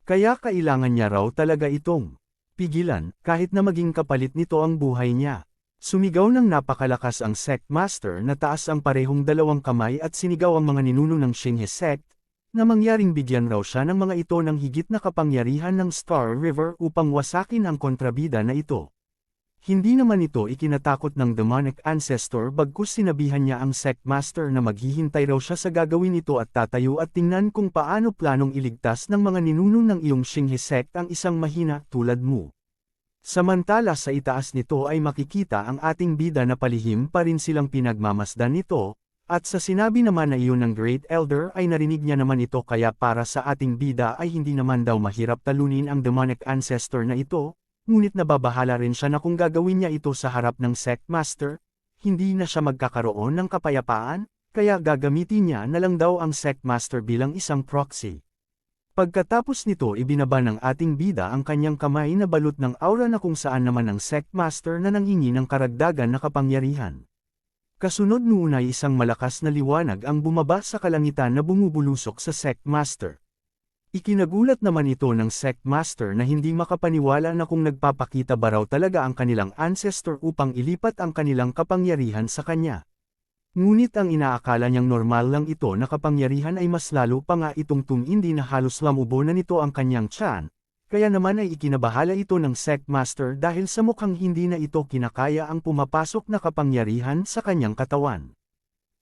Kaya kailangan niya raw talaga itong pigilan, kahit na maging kapalit nito ang buhay niya. Sumigaw ng napakalakas ang Sectmaster na taas ang parehong dalawang kamay at sinigaw ang mga ninuno ng Xinghe sect, na mangyaring bigyan raw siya ng mga ito ng higit na kapangyarihan ng Star River upang wasakin ang kontrabida na ito. Hindi naman ito ikinatakot ng demonic ancestor bagkus sinabihan niya ang Sectmaster na maghihintay raw siya sa gagawin ito at tatayo at tingnan kung paano planong iligtas ng mga ninuno ng iyong Xinghe sect ang isang mahina tulad mo. Samantala sa itaas nito ay makikita ang ating bida na palihim pa rin silang pinagmamasdan nito, at sa sinabi naman na iyon ng Great Elder ay narinig niya naman ito kaya para sa ating bida ay hindi naman daw mahirap talunin ang demonic ancestor na ito. Ngunit nababahala rin siya na kung gagawin niya ito sa harap ng Sectmaster, hindi na siya magkakaroon ng kapayapaan, kaya gagamitin niya na lang daw ang Sectmaster bilang isang proxy. Pagkatapos nito ibinaba ng ating bida ang kanyang kamay na balot ng aura na kung saan naman ang Sectmaster na nanghingi ng karagdagan na kapangyarihan. Kasunod noon ay isang malakas na liwanag ang bumaba sa kalangitan na bumubulusok sa Sectmaster. Ikinagulat naman ito ng Sectmaster na hindi makapaniwala na kung nagpapakita ba raw talaga ang kanilang ancestor upang ilipat ang kanilang kapangyarihan sa kanya. Ngunit ang inaakala niyang normal lang ito na kapangyarihan ay mas lalo pa nga itong tumindi na halos lamubo na nito ang kanyang tiyan, kaya naman ay ikinabahala ito ng Sectmaster dahil sa mukhang hindi na ito kinakaya ang pumapasok na kapangyarihan sa kanyang katawan.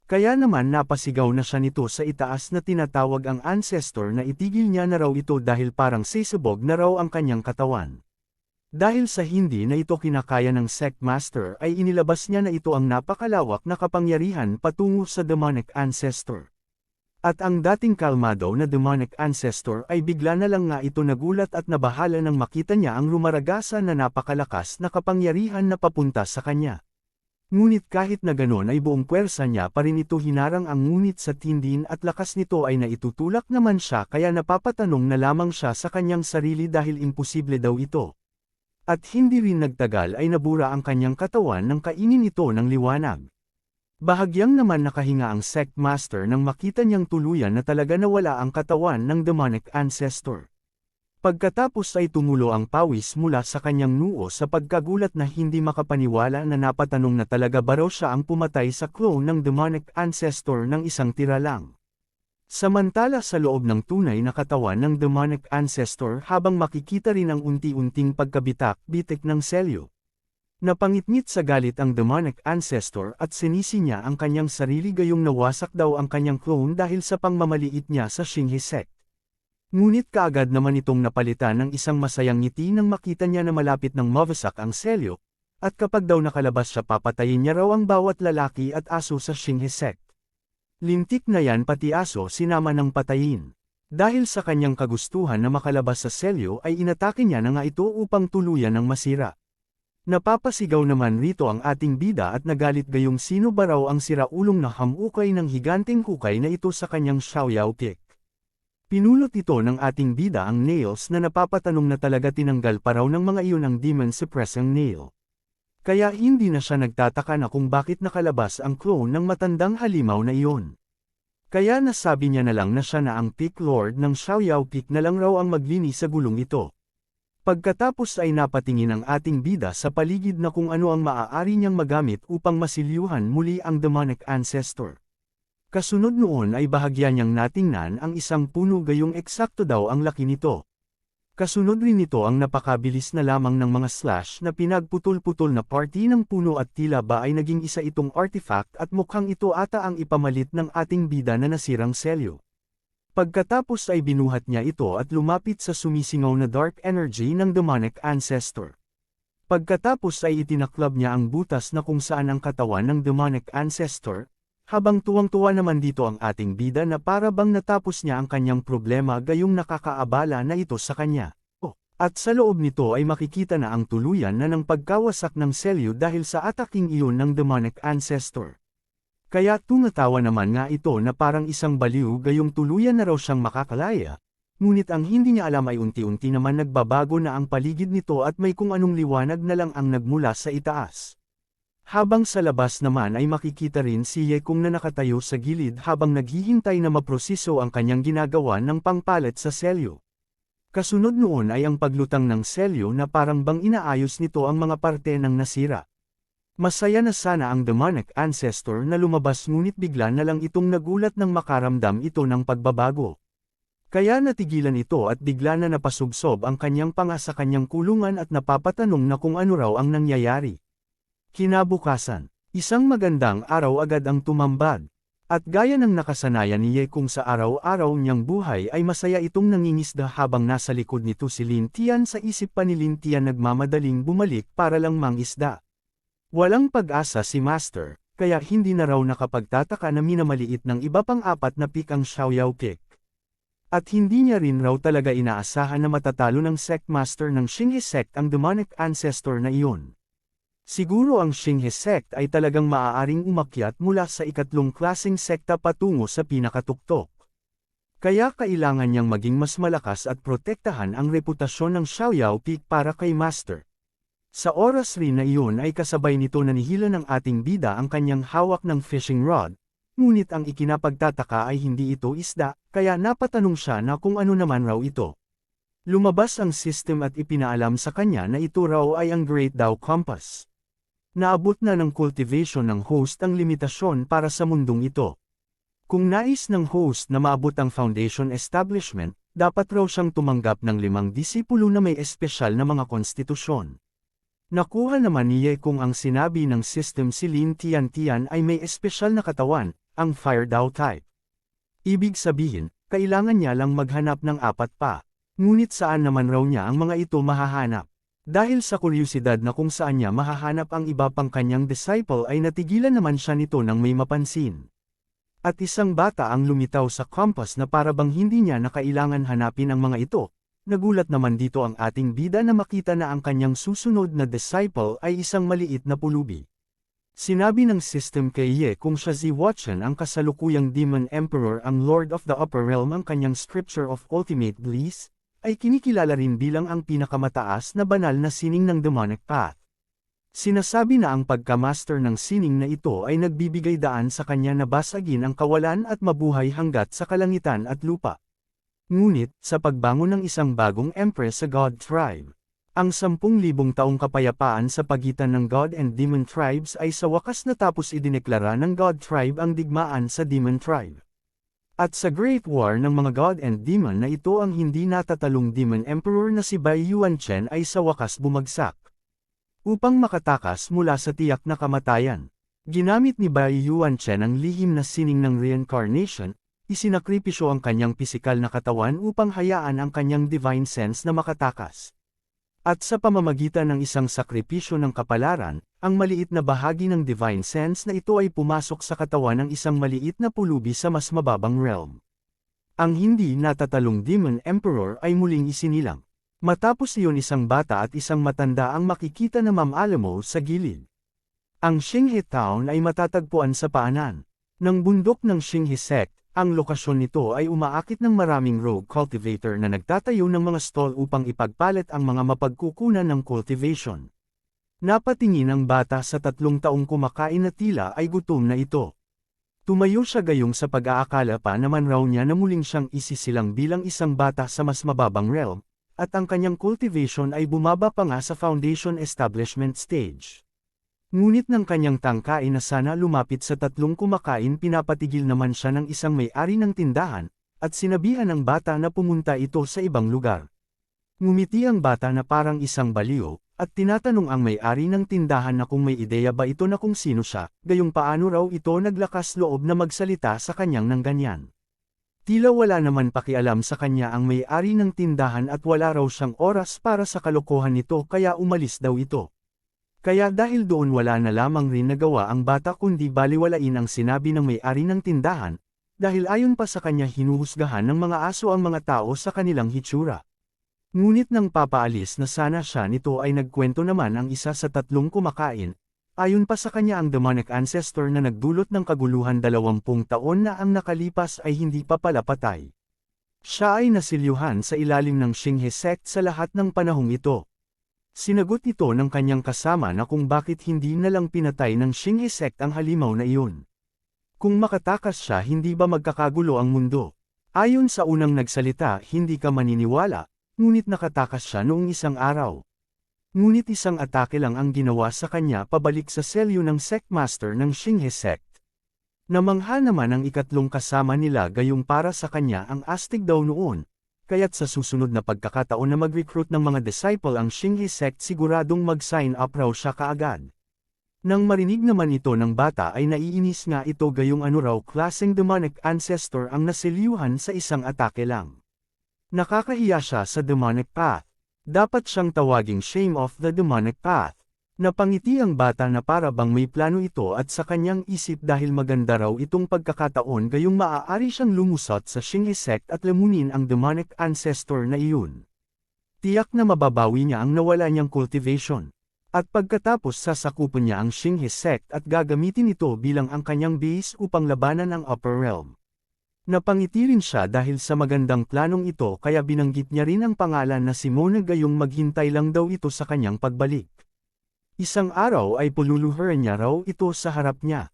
Kaya naman napasigaw na siya nito sa itaas na tinatawag ang ancestor na itigil niya na raw ito dahil parang sisubog na raw ang kanyang katawan. Dahil sa hindi na ito kinakaya ng Sectmaster ay inilabas niya na ito ang napakalawak na kapangyarihan patungo sa demonic ancestor. At ang dating kalmado na demonic ancestor ay bigla na lang nga ito nagulat at nabahala nang makita niya ang rumaragasan na napakalakas na kapangyarihan na papunta sa kanya. Ngunit kahit na ganon ay buong puwersa niya pa rin ito hinarang ang ngunit sa tindin at lakas nito ay naitutulak naman siya kaya napapatanong na lamang siya sa kanyang sarili dahil imposible daw ito. At hindi rin nagtagal ay nabura ang kanyang katawan nang kainin ito ng liwanag. Bahagyang naman nakahinga ang Sectmaster nang makita niyang tuluyan na talaga nawala ang katawan ng demonic ancestor. Pagkatapos ay tumulo ang pawis mula sa kanyang noo sa pagkagulat na hindi makapaniwala na napatanong na talaga ba raw siya ang pumatay sa clone ng demonic ancestor ng isang tira lang. Samantala sa loob ng tunay na katawan ng demonic ancestor habang makikita rin ang unti-unting pagkabitak-bitik ng selyo. Napangitngit sa galit ang demonic ancestor at sinisi niya ang kanyang sarili gayong nawasak daw ang kanyang clone dahil sa pangmamaliit niya sa Xinghe sect. Ngunit kaagad naman itong napalitan ng isang masayang ngiti nang makita niya na malapit ng mawasak ang selyo, at kapag daw nakalabas siya papatayin niya raw ang bawat lalaki at aso sa Xinghe sect. Lintik na yan pati aso sinama ng patayin. Dahil sa kanyang kagustuhan na makalabas sa selyo ay inatake niya na nga ito upang tuluyan ng masira. Napapasigaw naman rito ang ating bida at nagalit gayong sino ba raw ang siraulong na hamukay ng higanteng hukay na ito sa kanyang Xiaoyao Pick. Pinulot ito ng ating bida ang nails na napapatanong na talaga tinanggal pa raw ng mga iyon ang demon suppressing nail. Kaya hindi na siya nagtataka na kung bakit nakalabas ang clone ng matandang halimaw na iyon. Kaya nasabi niya na lang na siya na ang Peak Lord ng Xiaoyao Peak na lang raw ang maglinis sa gulong ito. Pagkatapos ay napatingin ang ating bida sa paligid na kung ano ang maaari niyang magamit upang masilyuhan muli ang demonic ancestor. Kasunod noon ay bahagya niyang natingnan ang isang puno gayong eksakto daw ang laki nito. Kasunod rin nito ang napakabilis na lamang ng mga slash na pinagputol-putol na party ng puno at tila ba ay naging isa itong artifact at mukhang ito ata ang ipamalit ng ating bida na nasirang selyo. Pagkatapos ay binuhat niya ito at lumapit sa sumisingaw na dark energy ng demonic ancestor. Pagkatapos ay itinaklab niya ang butas na kung saan ang katawan ng demonic ancestor, habang tuwang-tuwa naman dito ang ating bida na para bang natapos niya ang kanyang problema gayong nakakaabala na ito sa kanya. At sa loob nito ay makikita na ang tuluyan na ng pagkawasak ng selyo dahil sa ataking iyon ng demonic ancestor. Kaya tumatawa naman nga ito na parang isang baliw gayong tuluyan na raw siyang makakalaya, ngunit ang hindi niya alam ay unti-unti naman nagbabago na ang paligid nito at may kung anong liwanag na lang ang nagmula sa itaas. Habang sa labas naman ay makikita rin si Yekung na nakatayo sa gilid habang naghihintay na maproseso ang kanyang ginagawa ng pangpalit sa selyo. Kasunod noon ay ang paglutang ng selyo na parang bang inaayos nito ang mga parte ng nasira. Masaya na sana ang demonic ancestor na lumabas ngunit bigla na lang itong nagulat nang makaramdam ito ng pagbabago. Kaya natigilan ito at bigla na napasubsob ang kanyang panga sa kanyang kulungan at napapatanong na kung ano raw ang nangyayari. Kinabukasan, isang magandang araw agad ang tumambad. At gaya ng nakasanayan ni Ye kung sa araw-araw niyang buhay ay masaya itong nangingisda habang nasa likod nito si Lin Tian sa isip pa ni Lin Tian nagmamadaling bumalik para lang mangisda. Walang pag-asa si Master, kaya hindi na raw nakapagtataka na minamaliit ng iba pang apat na pick ang Xiaoyao pick. At hindi niya rin raw talaga inaasahan na matatalo ng Sect Master ng Xinghe Sect ang demonic ancestor na iyon. Siguro ang Xinghe Sect ay talagang maaaring umakyat mula sa ikatlong klaseng sekta patungo sa pinakatuktok. Kaya kailangan niyang maging mas malakas at protektahan ang reputasyon ng Xiaoyao pick para kay Master. Sa oras rin na iyon ay kasabay nito na nihila ng ating bida ang kanyang hawak ng fishing rod, ngunit ang ikinapagtataka ay hindi ito isda, kaya napatanong siya na kung ano naman raw ito. Lumabas ang system at ipinaalam sa kanya na ito raw ay ang Great Dao Compass. Naabot na ng cultivation ng host ang limitasyon para sa mundong ito. Kung nais ng host na maabot ang foundation establishment, dapat raw siyang tumanggap ng 5 disipulo na may espesyal na mga konstitusyon. Nakuha naman ni Ye kung ang sinabi ng system si Lin Tian ay may espesyal na katawan, ang Fire Dao type. Ibig sabihin, kailangan niya lang maghanap ng 4 pa. Ngunit saan naman raw niya ang mga ito mahahanap? Dahil sa kuryusidad na kung saan niya mahahanap ang iba pang kanyang disciple ay natigilan naman siya nito nang may mapansin. At isang bata ang lumitaw sa compass na para bang hindi niya na kailangan hanapin ang mga ito. Nagulat naman dito ang ating bida na makita na ang kanyang susunod na disciple ay isang maliit na pulubi. Sinabi ng system kay Ye kung siya si Watchen ang kasalukuyang Demon Emperor ang Lord of the Upper Realm ang kanyang Scripture of Ultimate Bliss, ay kinikilala rin bilang ang pinakamataas na banal na sining ng demonic path. Sinasabi na ang pagkamaster ng sining na ito ay nagbibigay daan sa kanya na basagin ang kawalan at mabuhay hanggat sa kalangitan at lupa. Ngunit, sa pagbangon ng isang bagong empress sa God Tribe, ang 10,000 taong kapayapaan sa pagitan ng God and Demon Tribes ay sa wakas natapos idineklara ng God Tribe ang digmaan sa Demon Tribe. At sa Great War ng mga God and Demon na ito ang hindi natatalong Demon Emperor na si Bai Yuanchen ay sa wakas bumagsak. Upang makatakas mula sa tiyak na kamatayan, ginamit ni Bai Yuanchen ang lihim na sining ng reincarnation, isinakripisyo ang kanyang pisikal na katawan upang hayaan ang kanyang divine sense na makatakas. At sa pamamagitan ng isang sakripisyo ng kapalaran, ang maliit na bahagi ng divine sense na ito ay pumasok sa katawan ng isang maliit na pulubi sa mas mababang realm. Ang hindi natatalong Demon Emperor ay muling isinilang. Matapos iyon isang bata at isang matanda ang makikita na mamalamo sa gilid. Ang Xinghe Town ay matatagpuan sa paanan ng bundok ng Xinghe Sect. Ang lokasyon nito ay umaakit ng maraming rogue cultivator na nagtatayo ng mga stall upang ipagpalit ang mga mapagkukunan ng cultivation. Napatingin ang bata sa 3 taong kumakain na tila ay gutom na ito. Tumayo siya gayong sa pag-aakala pa naman raw niya na muling siyang isisilang bilang isang bata sa mas mababang realm, at ang kanyang cultivation ay bumaba pa nga sa foundation establishment stage. Ngunit ng kanyang tangkain na sana lumapit sa tatlong kumakain pinapatigil naman siya ng isang may-ari ng tindahan, at sinabihan ng bata na pumunta ito sa ibang lugar. Ngumiti ang bata na parang isang baliw, at tinatanong ang may-ari ng tindahan na kung may ideya ba ito na kung sino siya, gayong paano raw ito naglakas loob na magsalita sa kanyang ng ganyan. Tila wala naman pakialam sa kanya ang may-ari ng tindahan at wala raw siyang oras para sa kalokohan nito kaya umalis daw ito. Kaya dahil doon wala na lamang rin nagawa ang bata kundi baliwalain ang sinabi ng may-ari ng tindahan, dahil ayon pa sa kanya hinuhusgahan ng mga aso ang mga tao sa kanilang hitsura. Ngunit nang papaalis na sana siya nito ay nagkwento naman ang isa sa tatlong kumakain, ayon pa sa kanya ang demonic ancestor na nagdulot ng kaguluhan 20 taon na ang nakalipas ay hindi pa pala patay. Siya ay nasilyuhan sa ilalim ng Xinghe sect sa lahat ng panahong ito. Sinagot ito ng kanyang kasama na kung bakit hindi na lang pinatay ng Xinghe sect ang halimaw na iyon. Kung makatakas siya hindi ba magkakagulo ang mundo? Ayon sa unang nagsalita hindi ka maniniwala, ngunit nakatakas siya noong isang araw. Ngunit isang atake lang ang ginawa sa kanya pabalik sa selyo ng sectmaster ng Xinghe sect. Namangha naman ang ikatlong kasama nila gayong para sa kanya ang astig daw noon, kaya't sa susunod na pagkakataon na mag-recruit ng mga disciple ang Xinghe sect siguradong mag-sign up raw siya kaagad. Nang marinig naman ito ng bata ay naiinis nga ito gayong ano raw klaseng demonic ancestor ang naselyuhan sa isang atake lang. Nakakahiya siya sa demonic path. Dapat siyang tawaging shame of the demonic path. Napangiti ang bata na para bang may plano ito at sa kanyang isip dahil maganda raw itong pagkakataon gayong maaari siyang lumusot sa Xinghe sect at lamunin ang demonic ancestor na iyon. Tiyak na mababawi niya ang nawala niyang cultivation. At pagkatapos sasakupan niya ang Xinghe sect at gagamitin ito bilang ang kanyang base upang labanan ang upper realm. Napangiti rin siya dahil sa magandang planong ito kaya binanggit niya rin ang pangalan na si Mona gayong maghintay lang daw ito sa kanyang pagbalik. Isang araw ay pululuhuran niya raw ito sa harap niya.